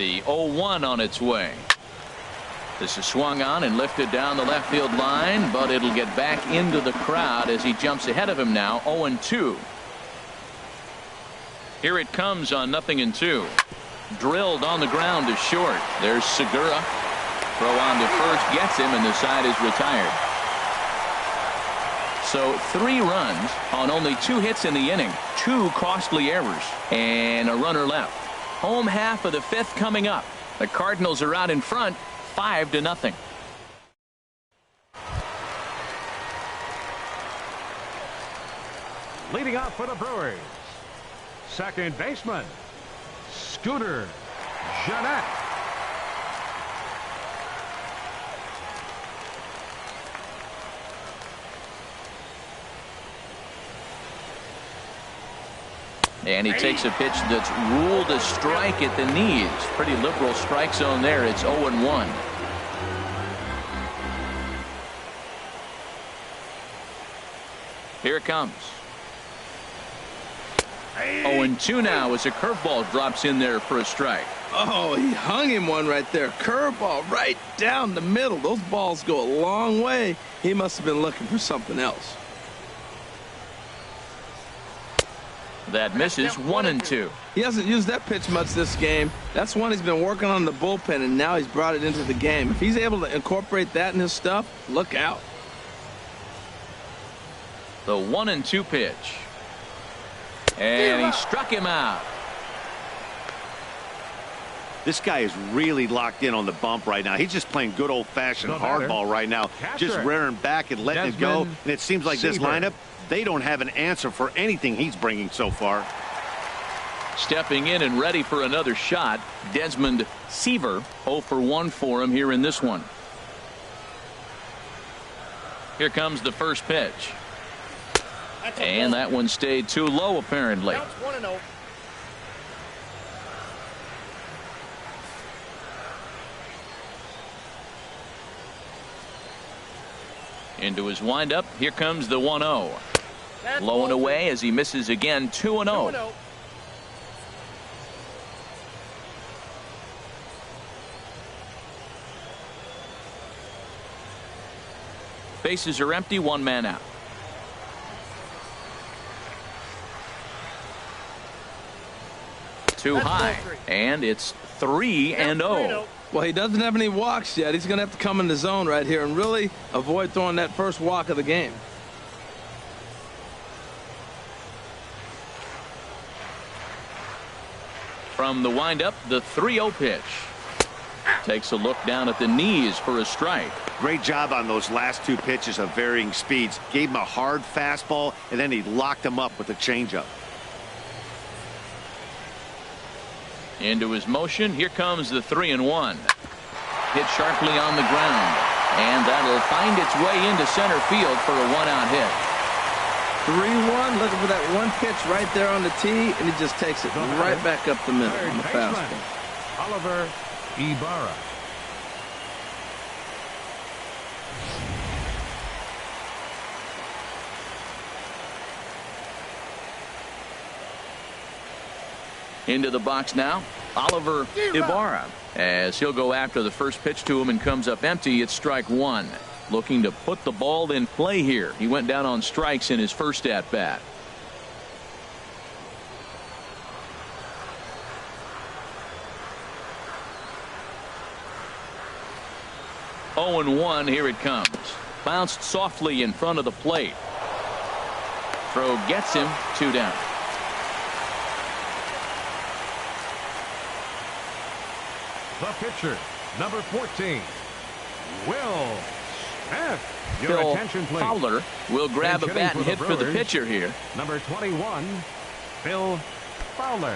The 0-1 on its way. This is swung on and lifted down the left field line, but it'll get back into the crowd as he jumps ahead of him now. 0-2. Here it comes on 0-2. Drilled on the ground to short. There's Segura. Throw on to first gets him, and the side is retired. So 3 runs on only 2 hits in the inning. 2 costly errors and a runner left. Home half of the 5th coming up. The Cardinals are out in front 5-0. Leading off for the Brewers, second baseman, Scooter Gennett. And he takes a pitch that's ruled a strike at the knees. Pretty liberal strike zone there. It's 0-1. Here it comes. 0-2 now as a curveball drops in there for a strike. Oh, he hung him one right there. Curveball right down the middle. Those balls go a long way. He must have been looking for something else. That misses. 1-2. He hasn't used that pitch much this game. That's one he's been working on the bullpen, and now he's brought it into the game. If he's able to incorporate that in his stuff, look out. The 1-2 pitch. And he struck him out. This guy is really locked in on the bump right now. He's just playing good old-fashioned hardball right now. Just rearing back and letting it go. And it seems like this lineup, they don't have an answer for anything he's bringing so far. Stepping in and ready for another shot, Desmond Seaver. 0-for-1 for him here in this one. Here comes the first pitch. And that one stayed too low apparently. Now it's 1-0. Into his windup. Here comes the 1-0. That's Low and ball away as he misses again. 2-0. 2-0. Bases are empty. 1 man out. Too high. And it's 3-0. Well, he doesn't have any walks yet. He's going to have to come in the zone right here and really avoid throwing that first walk of the game. From the windup, the 3-0 pitch. Takes a look down at the knees for a strike. Great job on those last 2 pitches of varying speeds. Gave him a hard fastball, and then he locked him up with a changeup. Into his motion. Here comes the 3-1. Hit sharply on the ground. And that'll find its way into center field for a 1-out hit. 3-1, looking for that one pitch right there on the tee, and he just takes it right back up the middle on the fastball. Oliver Ibarra. Into the box now, Oliver Ibarra, as he'll go after the first pitch to him and comes up empty. It's strike 1. Looking to put the ball in play here. He went down on strikes in his first at bat. Oh, 0-1. Here it comes. Bounced softly in front of the plate. Throw gets him. 2 down. The pitcher, number 14, Will Smith. Your Phil attention, please. Fowler will grab a bat and hit for the pitcher here. Number 21, Phil Fowler.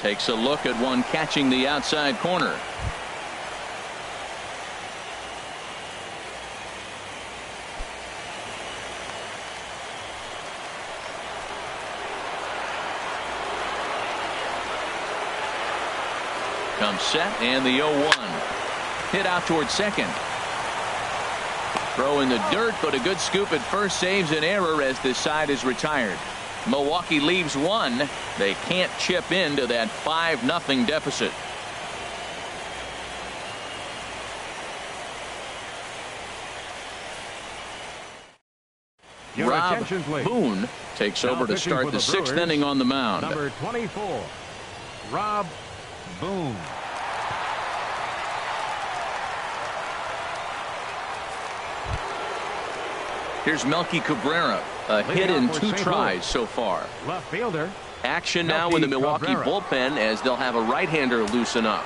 Takes a look at one catching the outside corner. Comes set, and the 0-1. Hit out towards second. Throw in the dirt, but a good scoop at first saves an error as this side is retired. Milwaukee leaves one. They can't chip into that 5-0 deficit. Rob Boone takes over to start the 6th inning on the mound. Number 24, Rob Boone. Here's Melky Cabrera, a hit in 2 tries so far. Left fielder. Action now in the Milwaukee bullpen as they'll have a right-hander loosen up.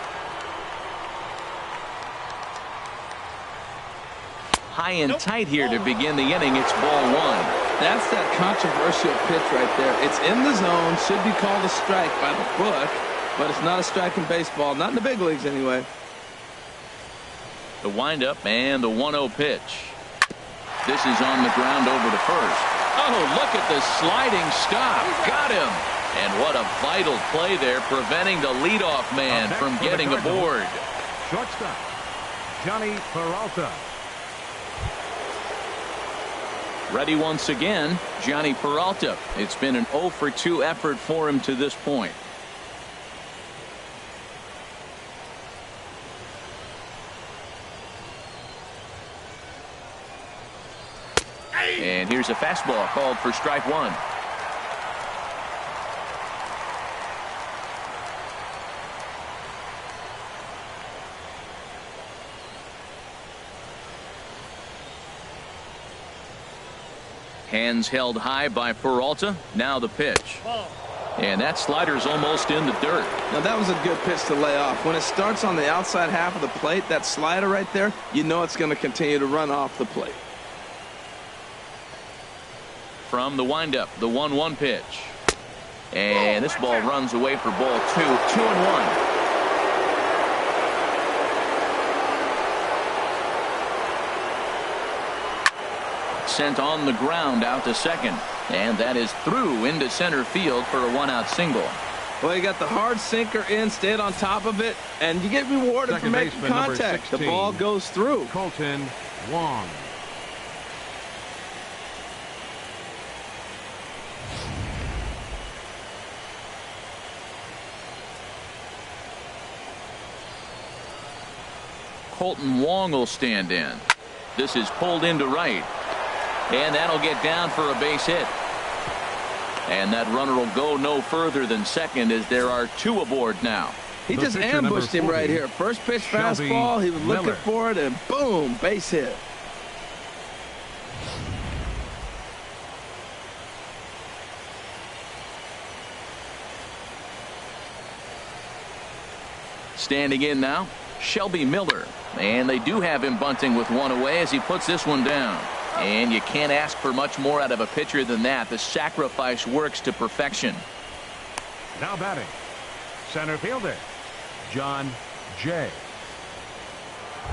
High and tight here to begin the inning. It's ball 1. That's that controversial pitch right there. It's in the zone, should be called a strike by the book, but it's not a strike in baseball, not in the big leagues anyway. The windup and the 1-0 pitch. This is on the ground over to first. Oh, look at the sliding stop. Got him. And what a vital play there, preventing the leadoff man from getting aboard. Shortstop, Johnny Peralta. Ready once again, Johnny Peralta. It's been an 0 for 2 effort for him to this point. And here's a fastball called for strike 1. Hands held high by Peralta. Now the pitch. And that slider's almost in the dirt. Now that was a good pitch to lay off. When it starts on the outside half of the plate, that slider right there, you know it's going to continue to run off the plate. From the windup, the 1-1 pitch. And this ball runs away for ball 2. 2-1. Sent on the ground out to second. And that is through into center field for a 1-out single. Well, you got the hard sinker in, stayed on top of it, and you get rewarded for making contact. The ball goes through. Colton Wong. Colton Wong will stand in. This is pulled into right. And that'll get down for a base hit. And that runner will go no further than second as there are 2 aboard now. He just ambushed him right here. First pitch fastball, he was looking for it, and boom, base hit. Standing in now, Shelby Miller. And they do have him bunting with 1 away as he puts this one down. And you can't ask for much more out of a pitcher than that. The sacrifice works to perfection. Now batting, center fielder, John Jay.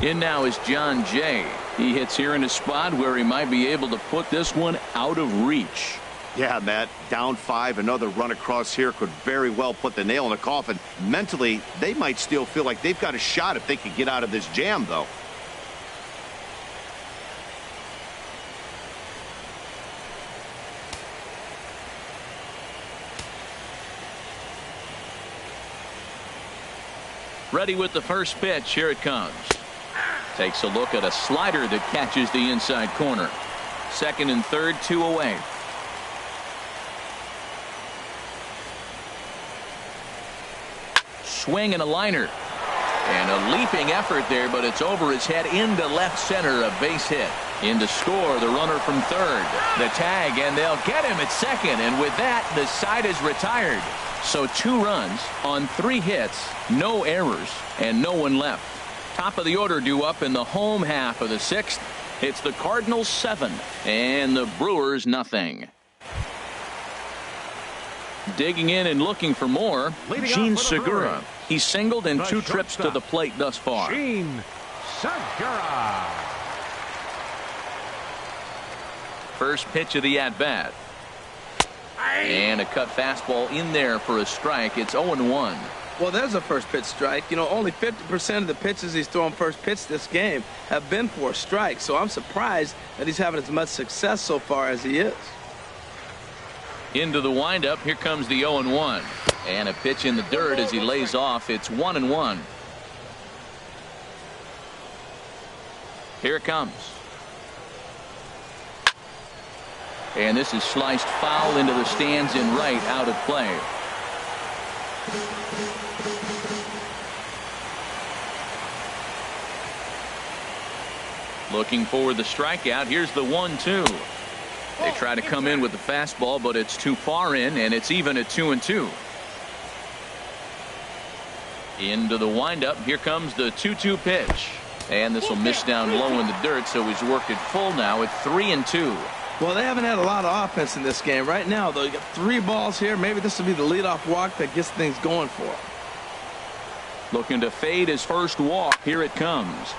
In now is John Jay. He hits here in a spot where he might be able to put this one out of reach. Yeah, Matt, down 5, another run across here could very well put the nail in the coffin. Mentally, they might still feel like they've got a shot if they could get out of this jam, though. Ready with the first pitch. Here it comes. Takes a look at a slider that catches the inside corner. Second and third, 2 away. Swing and a liner. And a leaping effort there, but it's over his head into left center. A base hit. In to score, the runner from third. The tag, and they'll get him at second. And with that, the side is retired. So 2 runs on 3 hits, no errors, and no one left. Top of the order due up in the home half of the 6th. It's the Cardinals 7 and the Brewers nothing. Digging in and looking for more, Gene Segura. He's singled in 2 trips to the plate thus far. Gene Segura. First pitch of the at-bat. And a cut fastball in there for a strike. It's 0-1. Well, there's a first pitch strike. You know, only 50% of the pitches he's throwing first pitch this game have been for a strike. So I'm surprised that he's having as much success so far as he is. Into the windup. Here comes the 0-1. And a pitch in the dirt as he lays off. It's 1-1. Here it comes. And this is sliced foul into the stands in right, out of play. Looking for the strikeout. Here's the 1-2. They try to come in with the fastball, but it's too far in, and it's even at 2-2. Into the windup. Here comes the 2-2 pitch. And this will miss down low in the dirt, so he's worked it full now at 3-2. Well, they haven't had a lot of offense in this game. Right now, though, you got 3 balls here. Maybe this will be the leadoff walk that gets things going for him. Looking to fade his first walk. Here it comes.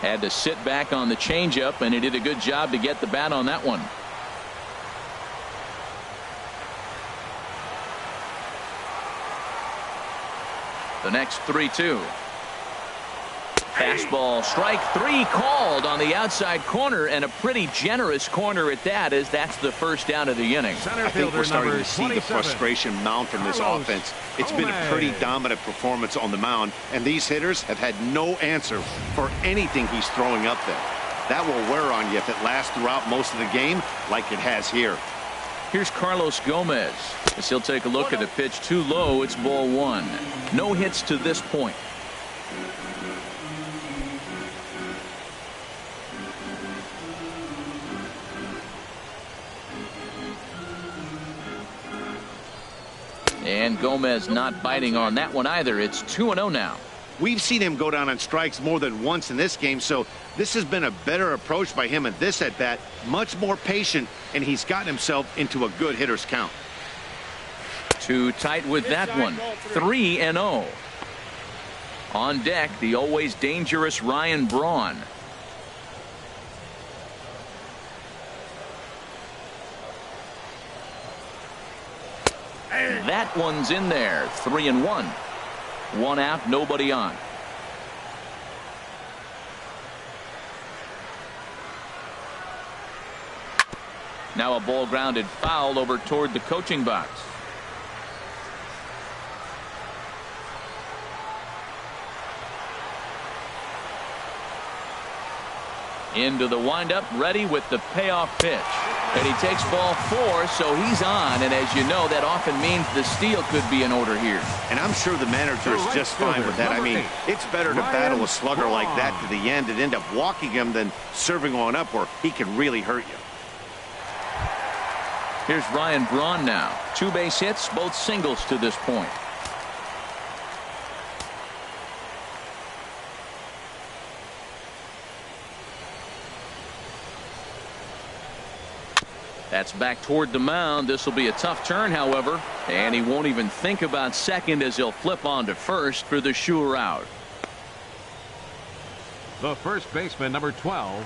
Had to sit back on the changeup, and he did a good job to get the bat on that one. The next 3-2. Fastball, strike 3 called on the outside corner, and a pretty generous corner at that, as that's the first down of the inning. I think we're starting to see the frustration mount in this offense. It's been a pretty dominant performance on the mound, and these hitters have had no answer for anything he's throwing up there. That will wear on you if it lasts throughout most of the game like it has here. Here's Carlos Gomez as he'll take a look at a pitch too low. It's ball 1. No hits to this point. And Gomez not biting on that one either. It's 2-0 now. We've seen him go down on strikes more than once in this game, so this has been a better approach by him at this at-bat. Much more patient, and he's gotten himself into a good hitter's count. Too tight with that one. 3-0. On deck, the always dangerous Ryan Braun. That one's in there. 3-1. 1 out, nobody on. Now a ball grounded foul over toward the coaching box. Into the windup, ready with the payoff pitch. And he takes ball 4, so he's on. And as you know, that often means the steal could be in order here. And I'm sure the manager is just fine with that. I mean, it's better to battle a slugger like that to the end and end up walking him than serving on up where he can really hurt you. Here's Ryan Braun now. 2 base hits, both singles to this point. That's back toward the mound. This will be a tough turn, however, and he won't even think about second as he'll flip on to first for the sure out. The first baseman, number 12,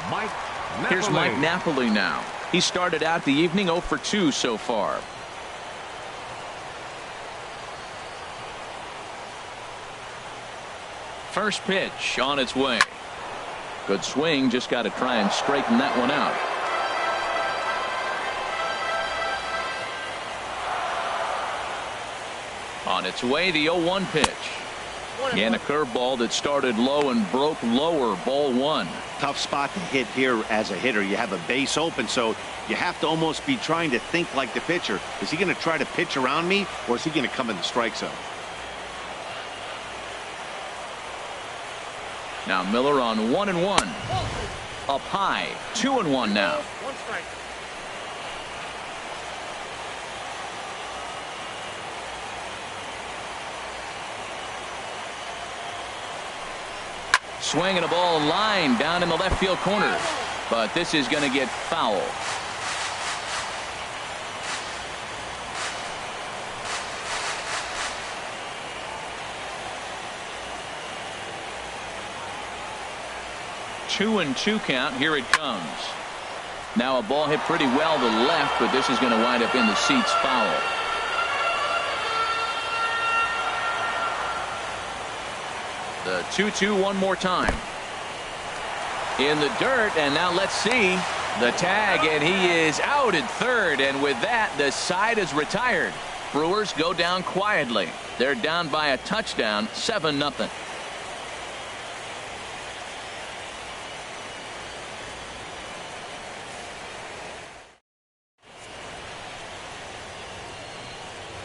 Mike Napoli. Here's Mike Napoli now. He started out the evening 0 for 2 so far. First pitch on its way. Good swing, just got to try and straighten that one out. On its way, the 0-1 pitch. And a curveball that started low and broke lower. Ball 1. Tough spot to hit here as a hitter. You have a base open, so you have to almost be trying to think like the pitcher. Is he going to try to pitch around me, or is he going to come in the strike zone? Now Miller on 1-1. Up high. 2-1 now. 1 strike. Swinging a ball line down in the left field corner. But this is going to get foul. Two and 2 count. Here it comes. Now a ball hit pretty well to the left, but this is going to wind up in the seats foul. The 2-2 one more time. In the dirt, and now let's see the tag, and he is out at third, and with that, the side is retired. Brewers go down quietly. They're down by a touchdown, 7-0.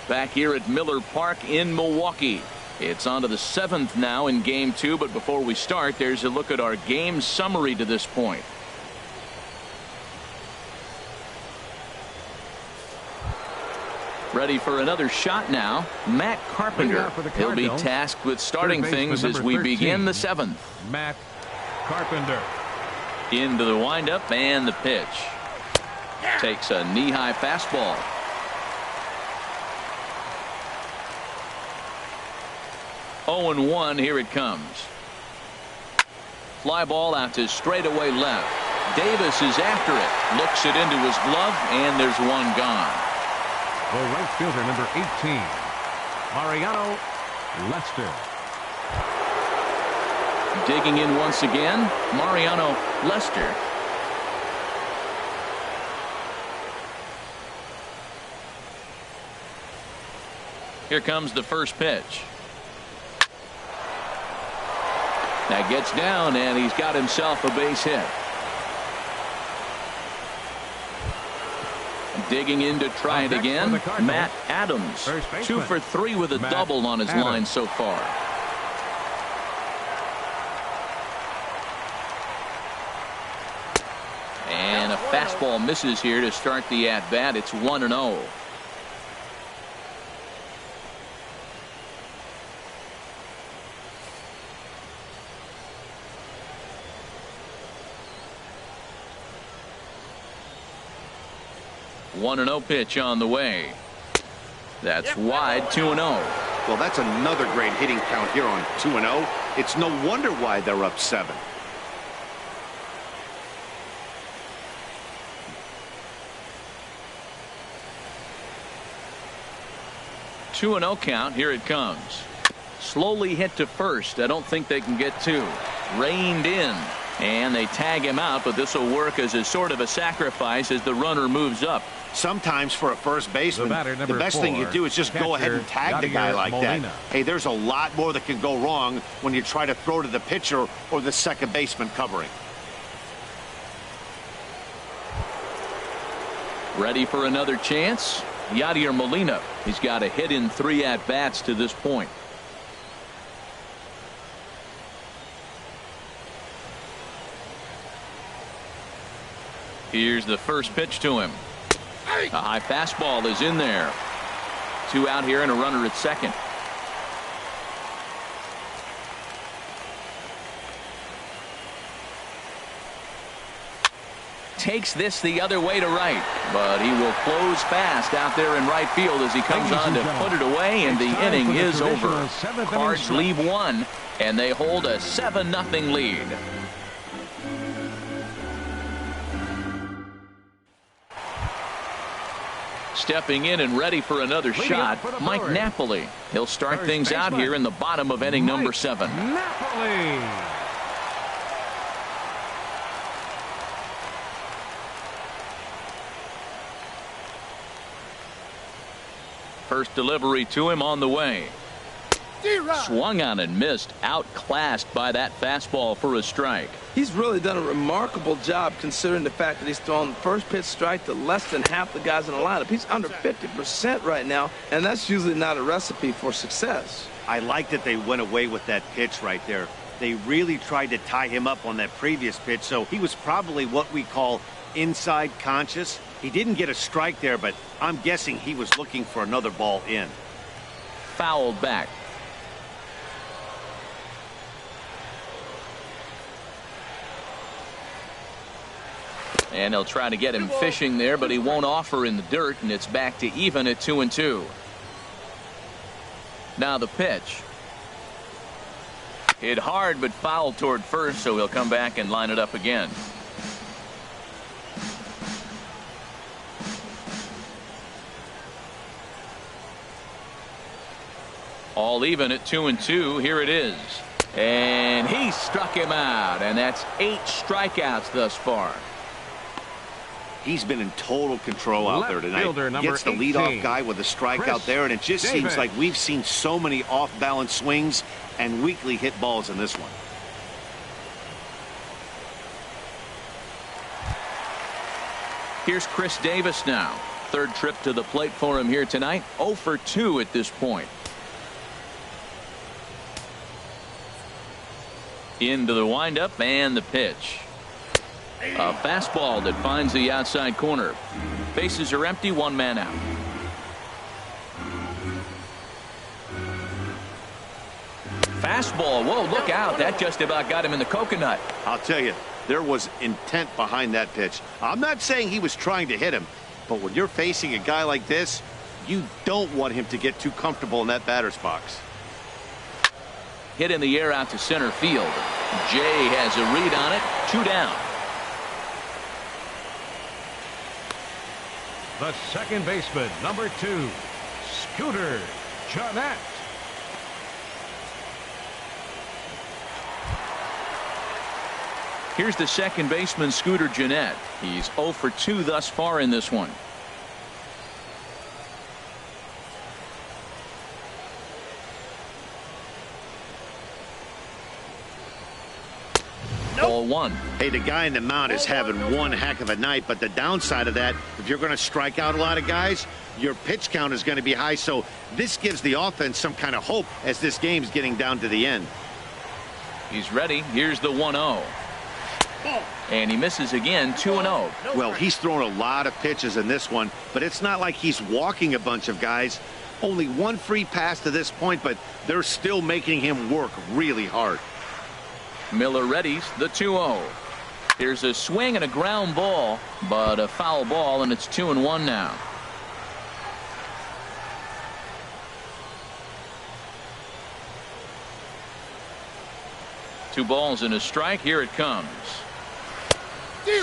Back here at Miller Park in Milwaukee. It's on to the 7th now in Game 2, but before we start, there's a look at our game summary to this point. Ready for another shot now, Matt Carpenter. He'll be tasked with starting things as we begin the 7th. Matt Carpenter. Into the windup and the pitch. Takes a knee-high fastball. Oh and 1, here it comes. Fly ball out to straightaway left. Davis is after it. Looks it into his glove, and there's one gone. The right fielder, number 18, Mariano Lester. Digging in once again, Mariano Lester. Here comes the first pitch. That gets down, and he's got himself a base hit. Digging in to try it again, Matt Adams. 2 for 3 with a double on his line so far. And a fastball misses here to start the at-bat. It's 1-0. One 1-0 pitch on the way. That's wide. 2-0. Well, that's another great hitting count here on 2-0. It's no wonder why they're up 7. Two 2-0 count. Here it comes. Slowly hit to first. I don't think they can get 2. Reined in. And they tag him out, but this will work as a sort of a sacrifice as the runner moves up. Sometimes for a first baseman, the best thing you do is just go ahead and tag the guy like that. Hey, there's a lot more that can go wrong when you try to throw to the pitcher or the second baseman covering. Ready for another chance? Yadier Molina. He's got a hit in 3 at-bats to this point. Here's the first pitch to him. A high fastball is in there. 2 out here and a runner at second. Takes this the other way to right, but he will close fast out there in right field as he comes on to put it away, and the inning is over. Cards leave 1, and they hold a 7-0 lead. Stepping in and ready for another shot, Mike Napoli. He'll start things out here in the bottom of inning number 7. Napoli. First delivery to him on the way. Swung on and missed, outclassed by that fastball for a strike. He's really done a remarkable job considering the fact that he's thrown the first pitch strike to less than half the guys in the lineup. He's under 50% right now, and that's usually not a recipe for success. I like that they went away with that pitch right there. They really tried to tie him up on that previous pitch, so he was probably what we call inside conscious. He didn't get a strike there, but I'm guessing he was looking for another ball in. Fouled back. And they'll try to get him fishing there, but he won't offer in the dirt, and it's back to even at 2-2. Now the pitch. Hit hard, but fouled toward first, so he'll come back and line it up again. All even at 2-2. Here it is. And he struck him out, and that's 8 strikeouts thus far. He's been in total control out there tonight. Gets the leadoff guy with a strikeout there, and it just seems like we've seen so many off-balance swings and weakly hit balls in this one. Here's Chris Davis now. Third trip to the plate for him here tonight. 0 for 2 at this point. Into the windup and the pitch. A fastball that finds the outside corner. Bases are empty, 1 man out. Fastball. Whoa, look out. That just about got him in the coconut. I'll tell you, there was intent behind that pitch. I'm not saying he was trying to hit him, but when you're facing a guy like this, you don't want him to get too comfortable in that batter's box. Hit in the air out to center field. Jay has a read on it. 2 down. The second baseman, number 2, Scooter Jeanette. Here's the second baseman, Scooter Jeanette. He's 0 for 2 thus far in this one. Ball 1. Hey, the guy in the mound is having one heck of a night, but the downside of that, if you're going to strike out a lot of guys, your pitch count is going to be high, so this gives the offense some kind of hope as this game's getting down to the end. He's ready. Here's the 1-0. And he misses again. 2-0. Well, he's thrown a lot of pitches in this one, but it's not like he's walking a bunch of guys. Only 1 free pass to this point, but they're still making him work really hard. Miller readies the 2-0. Here's a swing and a ground ball, but a foul ball, and it's 2-1 now. Two balls and a strike. Here it comes.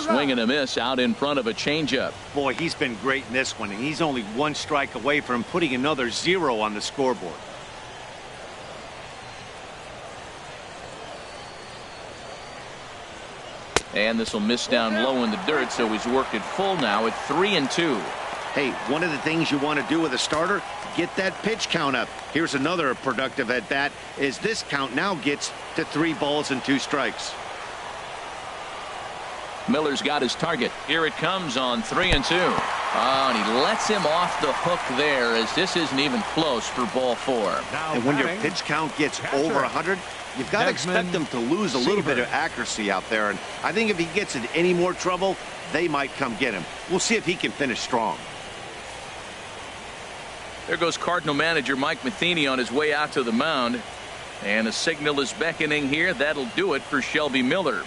Swing and a miss out in front of a changeup. Boy, he's been great in this one, and he's only 1 strike away from putting another 0 on the scoreboard. And this will miss down low in the dirt, so he's worked it full now at 3-2. Hey, one of the things you want to do with a starter, get that pitch count up. Here's another productive at bat as this count now gets to 3 balls and 2 strikes. Miller's got his target. Here it comes on 3-2. Oh, and he lets him off the hook there as this isn't even close for ball 4. And when your pitch count gets over 100, you've got to expect them to lose a little bit of accuracy out there. And I think if he gets in any more trouble, they might come get him. We'll see if he can finish strong. There goes Cardinal manager Mike Matheny on his way out to the mound. And a signal is beckoning here. That'll do it for Shelby Miller.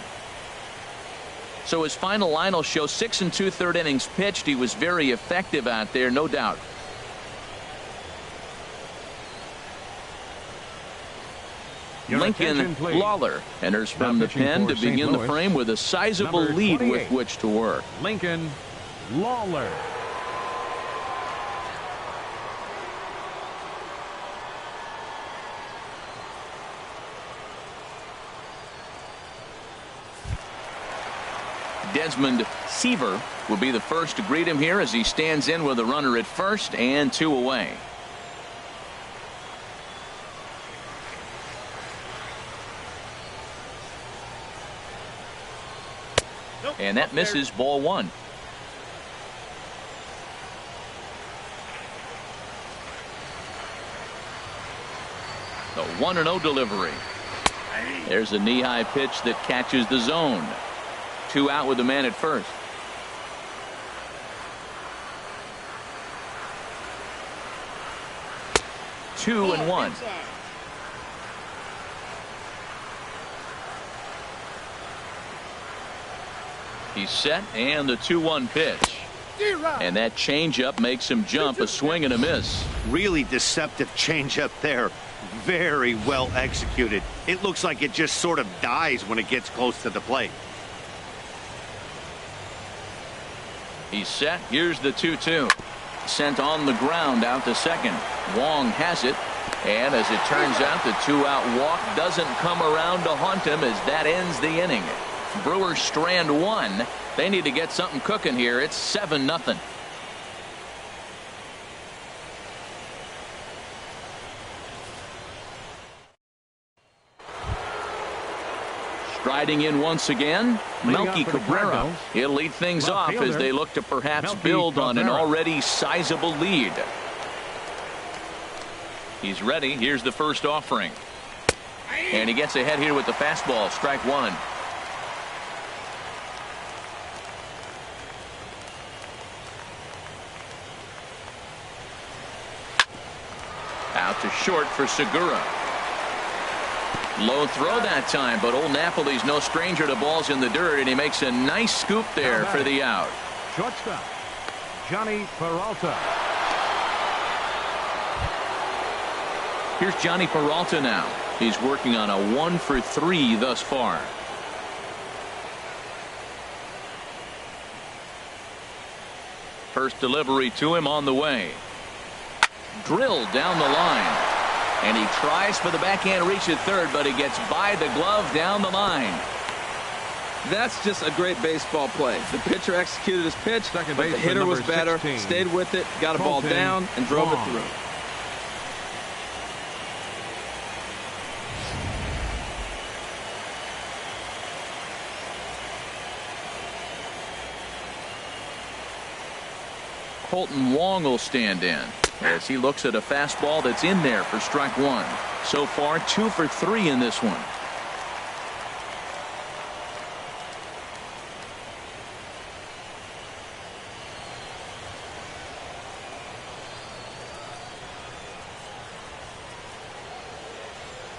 So his final line will show 6 2/3 innings pitched. He was very effective out there, no doubt. Lincoln Lawler enters from the pen to begin the frame with a sizable lead with which to work. Lincoln Lawler. Desmond Seaver will be the first to greet him here as he stands in with a runner at first and 2 away. And that misses. Ball 1. The 1-0 delivery. There's a knee-high pitch that catches the zone. 2 out with the man at first. Two and 1. He's set, and the 2-1 pitch. And that changeup makes him jump. A swing and a miss. Really deceptive changeup there. Very well executed. It looks like it just sort of dies when it gets close to the plate. He's set. Here's the 2-2. Sent on the ground out to second. Wong has it. And as it turns out, the 2-out walk doesn't come around to haunt him as that ends the inning. Brewers strand one. They need to get something cooking here. It's 7-0. Striding in once again, Melky Cabrera. He'll lead things off as they look to perhaps build on an already sizable lead. He's ready. Here's the first offering. And he gets ahead here with the fastball. Strike one. Out to short for Segura. Low throw that time, but old Napoli's no stranger to balls in the dirt, and he makes a nice scoop there for the out. Shortstop, Johnny Peralta. Here's Johnny Peralta now. He's working on a 1-for-3 thus far. First delivery to him on the way. Drilled down the line. And he tries for the backhand reach at third, but he gets by the glove down the line. That's just a great baseball play. The pitcher executed his pitch, but the hitter was better, 16. Stayed with it, got a ball down, and drove it through. Colton Wong will stand in as he looks at a fastball that's in there for strike one. So far 2 for 3 in this one.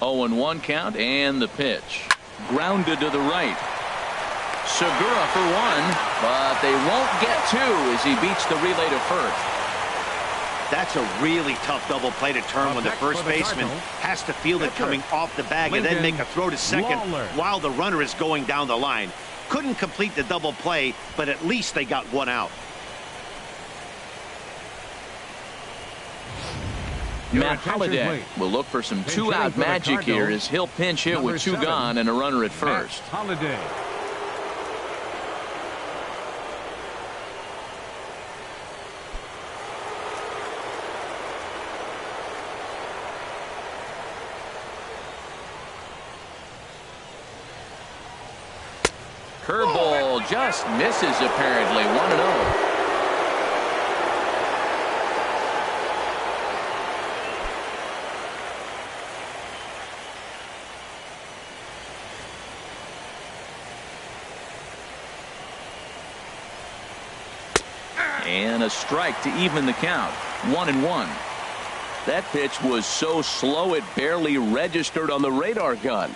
Oh, and 1 count, and the pitch grounded to the right. Segura for 1, but they won't get 2 as he beats the relay to first. That's a really tough double play to turn when the first baseman has to field it coming off the bag and then make a throw to second while the runner is going down the line. Couldn't complete the double play, but at least they got 1 out. Matt Holliday will look for some 2-out magic here as he'll pinch hit with 2 gone and a runner at first. Holliday. Curveball just misses apparently. 1-0. And a strike to even the count. 1-1. That pitch was so slow it barely registered on the radar gun.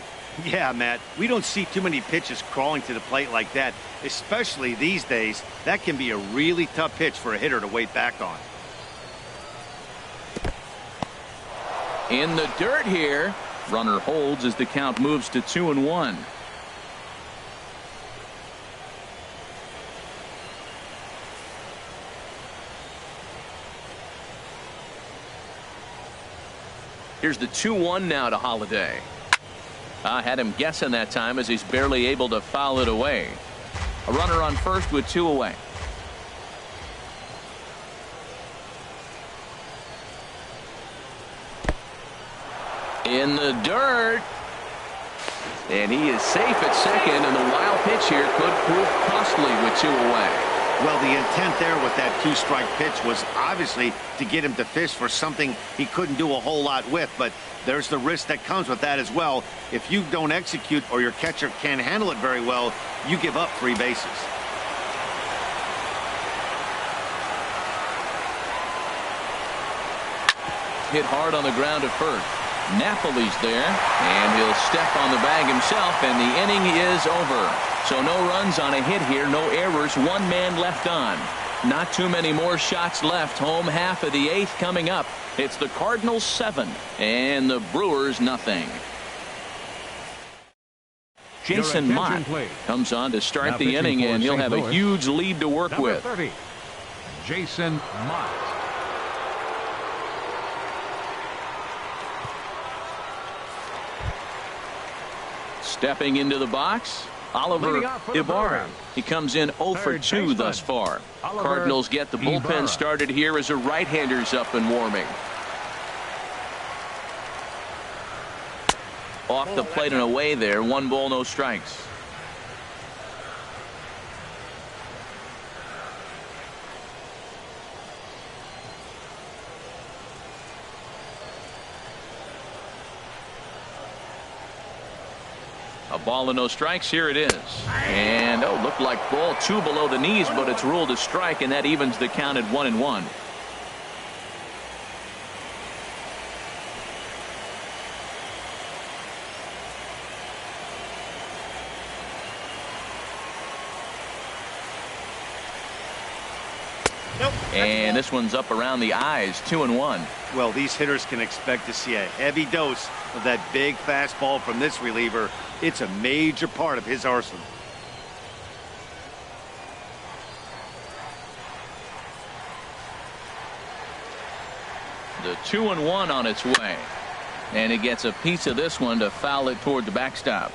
Yeah, Matt, we don't see too many pitches crawling to the plate like that, especially these days. That can be a really tough pitch for a hitter to wait back on. In the dirt here. Runner holds as the count moves to 2-1. Here's the 2-1 now to Holliday. I had him guessing that time as he's barely able to foul it away. A runner on first with 2 away. In the dirt. And he is safe at second, and the wild pitch here could prove costly with 2 away. Well, the intent there with that 2-strike pitch was obviously to get him to fish for something he couldn't do a whole lot with, but there's the risk that comes with that as well. If you don't execute or your catcher can't handle it very well, you give up 3 bases. Hit hard on the ground at first. Napoli's there, and he'll step on the bag himself, and the inning is over. So no runs on a hit here, no errors, 1 man left on. Not too many more shots left. Home half of the 8th coming up. It's the Cardinals 7 and the Brewers nothing. Jason Mott comes on to start the inning, and he'll have a huge lead to work with. 30, Jason Mott. Stepping into the box, Oliver Ibarra. He comes in 0 for 2 thus far. Cardinals get the bullpen started here as a right-hander's up and warming. Off the plate and away there. 1 ball, no strikes. A ball and no strikes. Here it is. And looked like ball 2 below the knees, but it's ruled a strike, and that evens the count at 1-1. And this one's up around the eyes. 2-1. Well, these hitters can expect to see a heavy dose of that big fastball from this reliever. It's a major part of his arsenal. The 2-1 on its way. And he gets a piece of this one to foul it toward the backstop.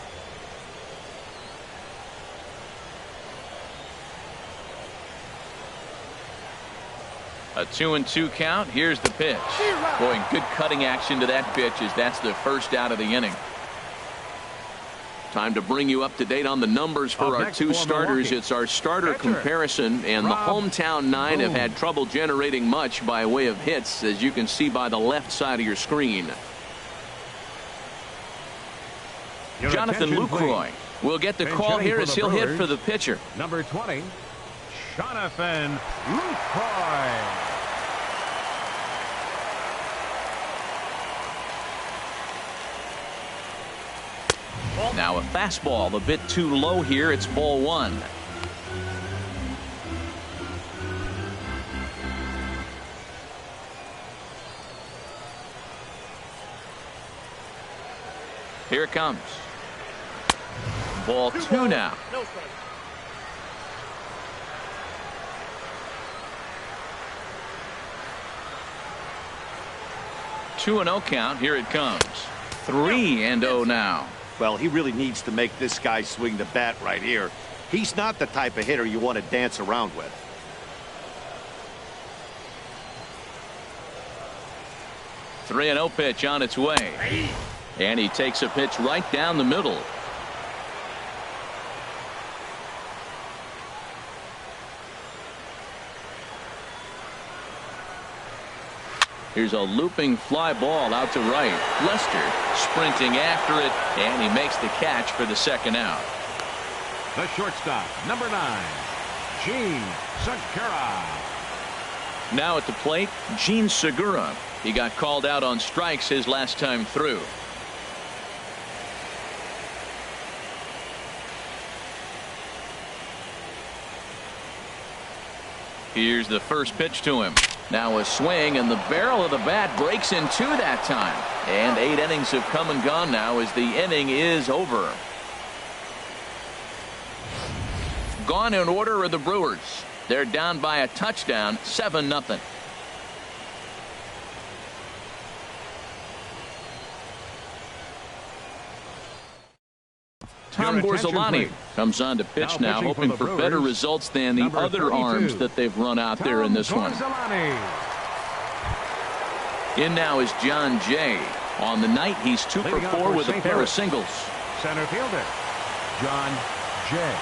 A 2-2 count. Here's the pitch. Boy, good cutting action to that pitch as that's the first out of the inning. Time to bring you up to date on the numbers for our 2 starters. It's our starter comparison, and the hometown 9 have had trouble generating much by way of hits, as you can see by the left side of your screen. Jonathan Lucroy will get the call here as he'll hit for the pitcher. Number 20, Jonathan Lucroy. Now a fastball a bit too low here. It's ball 1. Here it comes. Ball 2 now. 2-0 count. Here it comes. 3-0 now. Well, he really needs to make this guy swing the bat right here. He's not the type of hitter you want to dance around with. – 3-0 pitch on its way. And he takes a pitch right down the middle. Here's a looping fly ball out to right. Lester sprinting after it, and he makes the catch for the second out. The shortstop, number 9, Gene Segura. Now at the plate, Gene Segura. He got called out on strikes his last time through. Here's the first pitch to him. Now a swing, and the barrel of the bat breaks in 2 that time. And 8 innings have come and gone now as the inning is over. Gone in order are the Brewers. They're down by a touchdown, 7-0. Tom Borzolani comes on to pitch now, hoping for better results than the other arms that they've run out there in this one. In now is John Jay. On the night, he's 2 for 4 with a pair of singles. Center fielder, John Jay.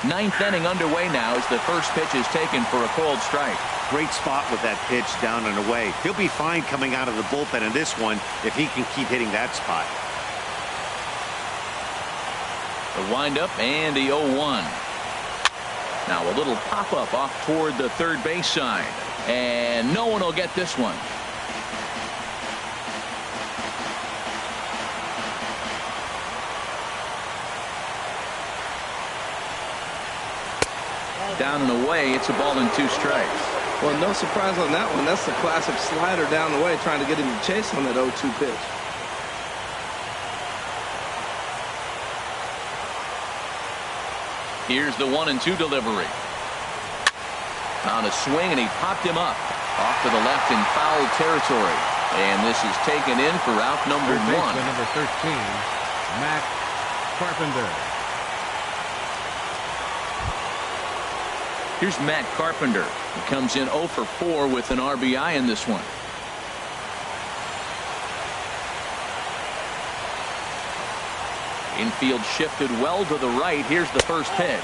9th inning underway now as the first pitch is taken for a called strike. Great spot with that pitch down and away. He'll be fine coming out of the bullpen in this one if he can keep hitting that spot. The windup and the 0-1. Now a little pop-up off toward the third base side. And no one will get this one. Down and away. It's a ball and 2 strikes. Well, no surprise on that one. That's the classic slider down the way, trying to get him to chase on that 0-2 pitch. Here's the 1-2 delivery. On a swing, and he popped him up off to the left in foul territory. And this is taken in for out number one. Number 13, Matt Carpenter. Here's Matt Carpenter. He comes in 0 for 4 with an RBI in this one. Infield shifted well to the right. Here's the first pitch.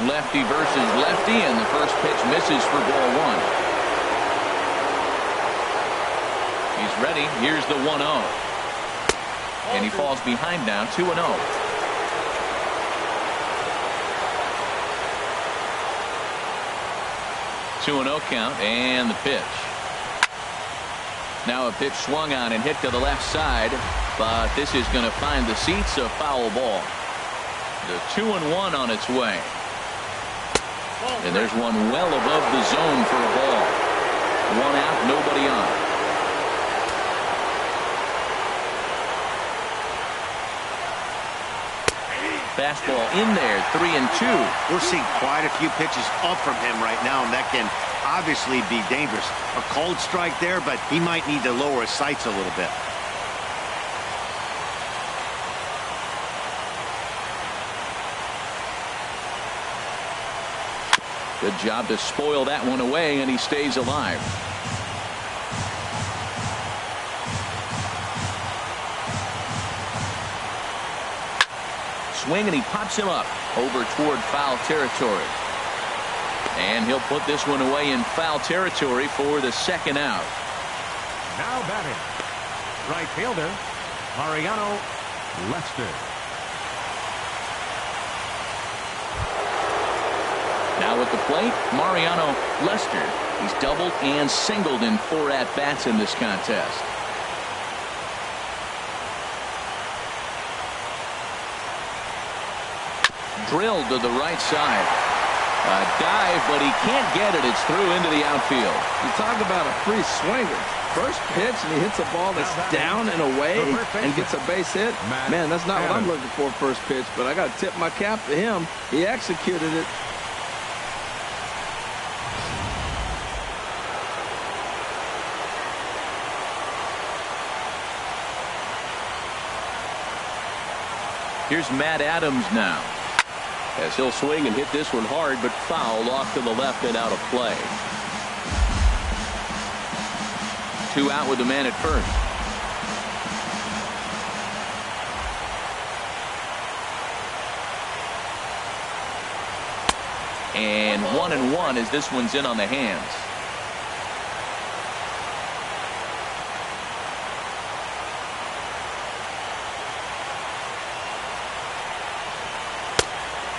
Lefty versus lefty, and the first pitch misses for ball one. He's ready. Here's the 1-0. And he falls behind now, 2-0. 2-0 count, and the pitch. Now a pitch swung on and hit to the left side, but this is going to find the seats, a foul ball. The 2-1 on its way. And there's one well above the zone for a ball. One out, nobody on. Fastball in there, 3-2. We're seeing quite a few pitches up from him right now, and that can obviously be dangerous. A cold strike there, but he might need to lower his sights a little bit. Good job to spoil that one away, and he stays alive. Swing, and he pops him up over toward foul territory. And he'll put this one away in foul territory for the second out. Now batting, right fielder, Mariano Lester. Now at the plate, Mariano Lester. He's doubled and singled in 4 at-bats in this contest. Drilled to the right side. A dive, but he can't get it. It's through into the outfield. You talk about a free swinger. First pitch, and he hits a ball that's down and away and gets a base hit. Man, that's not what I'm looking for first pitch, but I got to tip my cap to him. He executed it. Here's Matt Adams now. As he'll swing and hit this one hard, but fouled off to the left and out of play. 2 out with the man at first. And 1-1 as this one's in on the hands.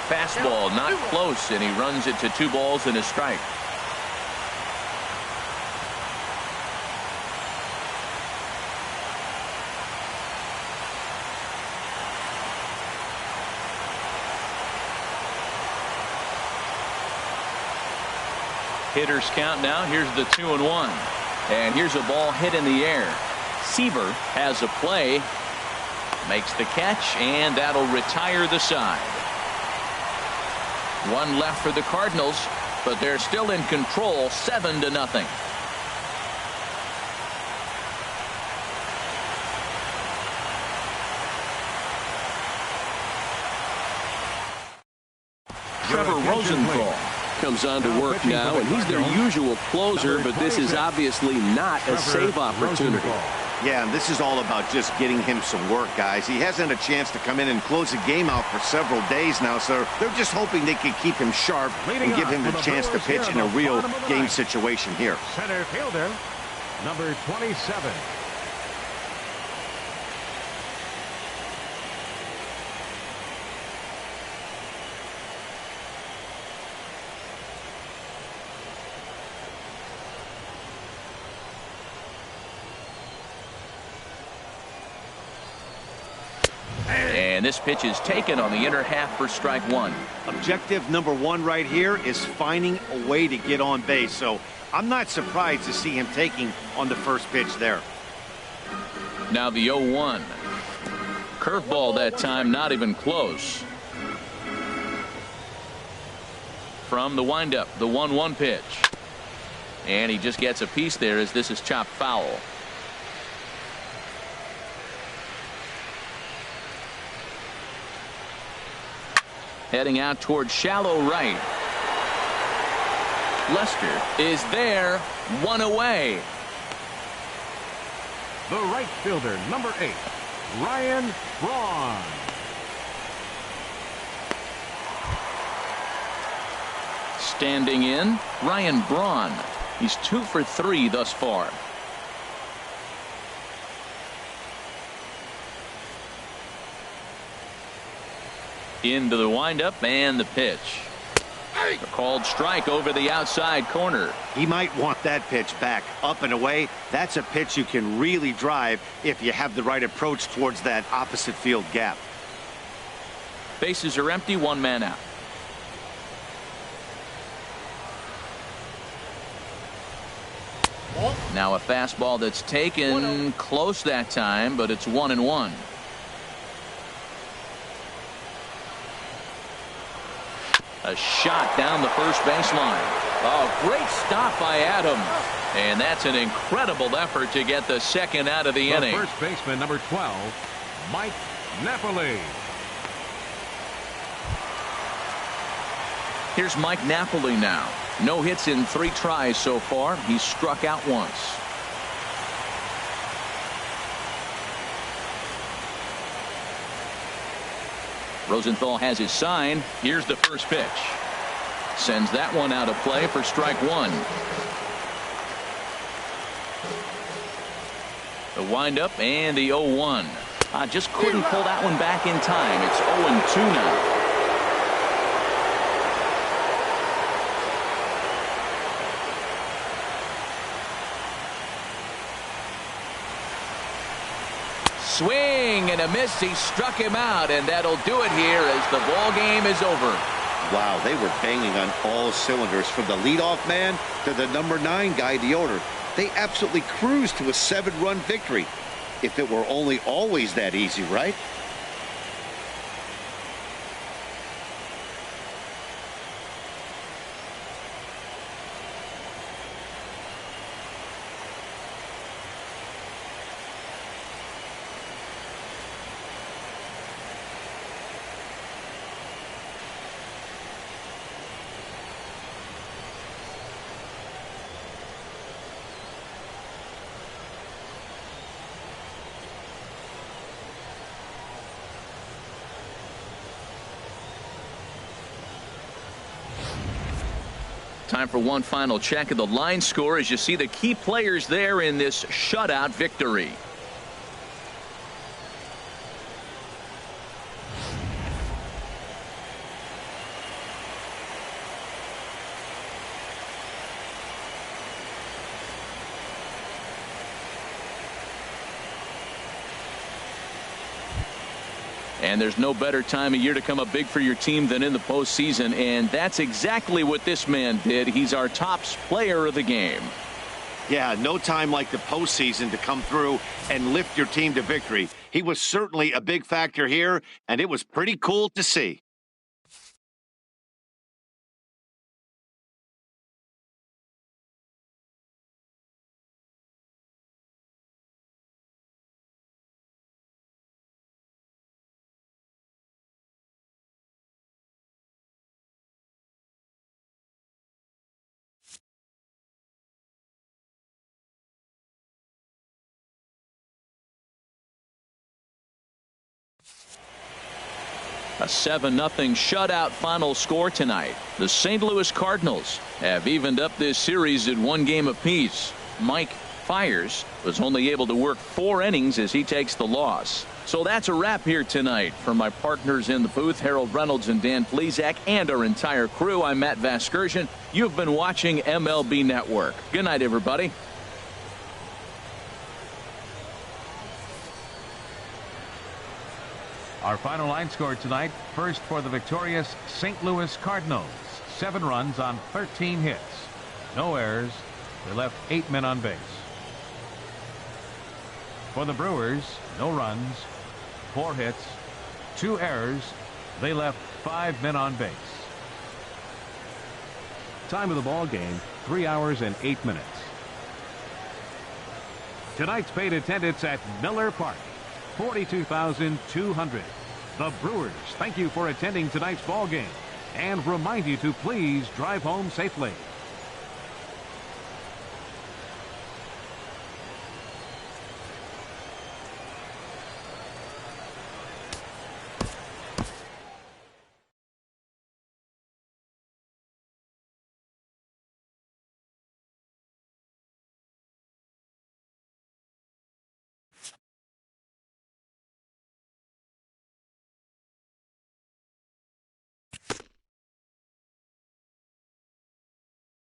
Fastball not close, and he runs it to 2 balls and a strike. Hitters count now. Here's the 2-1. And here's a ball hit in the air. Seaver has a play. Makes the catch, and that'll retire the side. 1 left for the Cardinals, but they're still in control, 7-0. Trevor Rosenthal Comes on to work now, and he's their usual closer, but this is obviously not a save opportunity. Yeah, and this is all about just getting him some work, guys. He hasn't a chance to come in and close the game out for several days now, so they're just hoping they can keep him sharp and give him the chance to pitch in a real game situation here. Center fielder, number 27. And this pitch is taken on the inner half for strike 1. Objective number 1 right here is finding a way to get on base. So I'm not surprised to see him taking on the first pitch there. Now the 0-1. Curveball that time, not even close. From the windup, the 1-1 pitch. And he just gets a piece there as this is chopped foul. heading out towards shallow right. Lester is there, one away. The right fielder, number 8, Ryan Braun. Standing in, Ryan Braun. He's 2 for 3 thus far. Into the windup and the pitch. A called strike over the outside corner. He might want that pitch back, up and away. That's a pitch you can really drive if you have the right approach towards that opposite field gap. Bases are empty, 1 man out. Now a fastball that's taken close that time, but it's 1-1. A shot down the first baseline. Oh, great stop by Adams. And that's an incredible effort to get the second out of the inning. First baseman, number 12, Mike Napoli. Here's Mike Napoli now. No hits in 3 tries so far. He's struck out once. Rosenthal has his sign. Here's the first pitch. Sends that one out of play for strike 1. The windup and the 0-1. Just couldn't pull that one back in time. It's 0-2 now. Swing and a miss. He struck him out, and that'll do it here as the ball game is over. Wow, they were banging on all cylinders from the leadoff man to the number 9 guy, the order. They absolutely cruised to a 7-run victory. If it were only always that easy, right? Time for one final check of the line score as you see the key players there in this shutout victory. And there's no better time of year to come up big for your team than in the postseason, and that's exactly what this man did. He's our top player of the game. Yeah, no time like the postseason to come through and lift your team to victory. He was certainly a big factor here, and it was pretty cool to see. A 7-0 shutout final score tonight. The St. Louis Cardinals have evened up this series at 1 game apiece. Mike Fiers was only able to work 4 innings as he takes the loss. So that's a wrap here tonight. For my partners in the booth, Harold Reynolds and Dan Plesac, and our entire crew, I'm Matt Vasgersian. You've been watching MLB Network. Good night, everybody. Our final line score tonight, first for the victorious St. Louis Cardinals. 7 runs on 13 hits. No errors. They left 8 men on base. For the Brewers, no runs, 4 hits, 2 errors. They left 5 men on base. Time of the ball game, 3 hours and 8 minutes. Tonight's paid attendance at Miller Park, 42,200. The Brewers thank you for attending tonight's ball game and remind you to please drive home safely.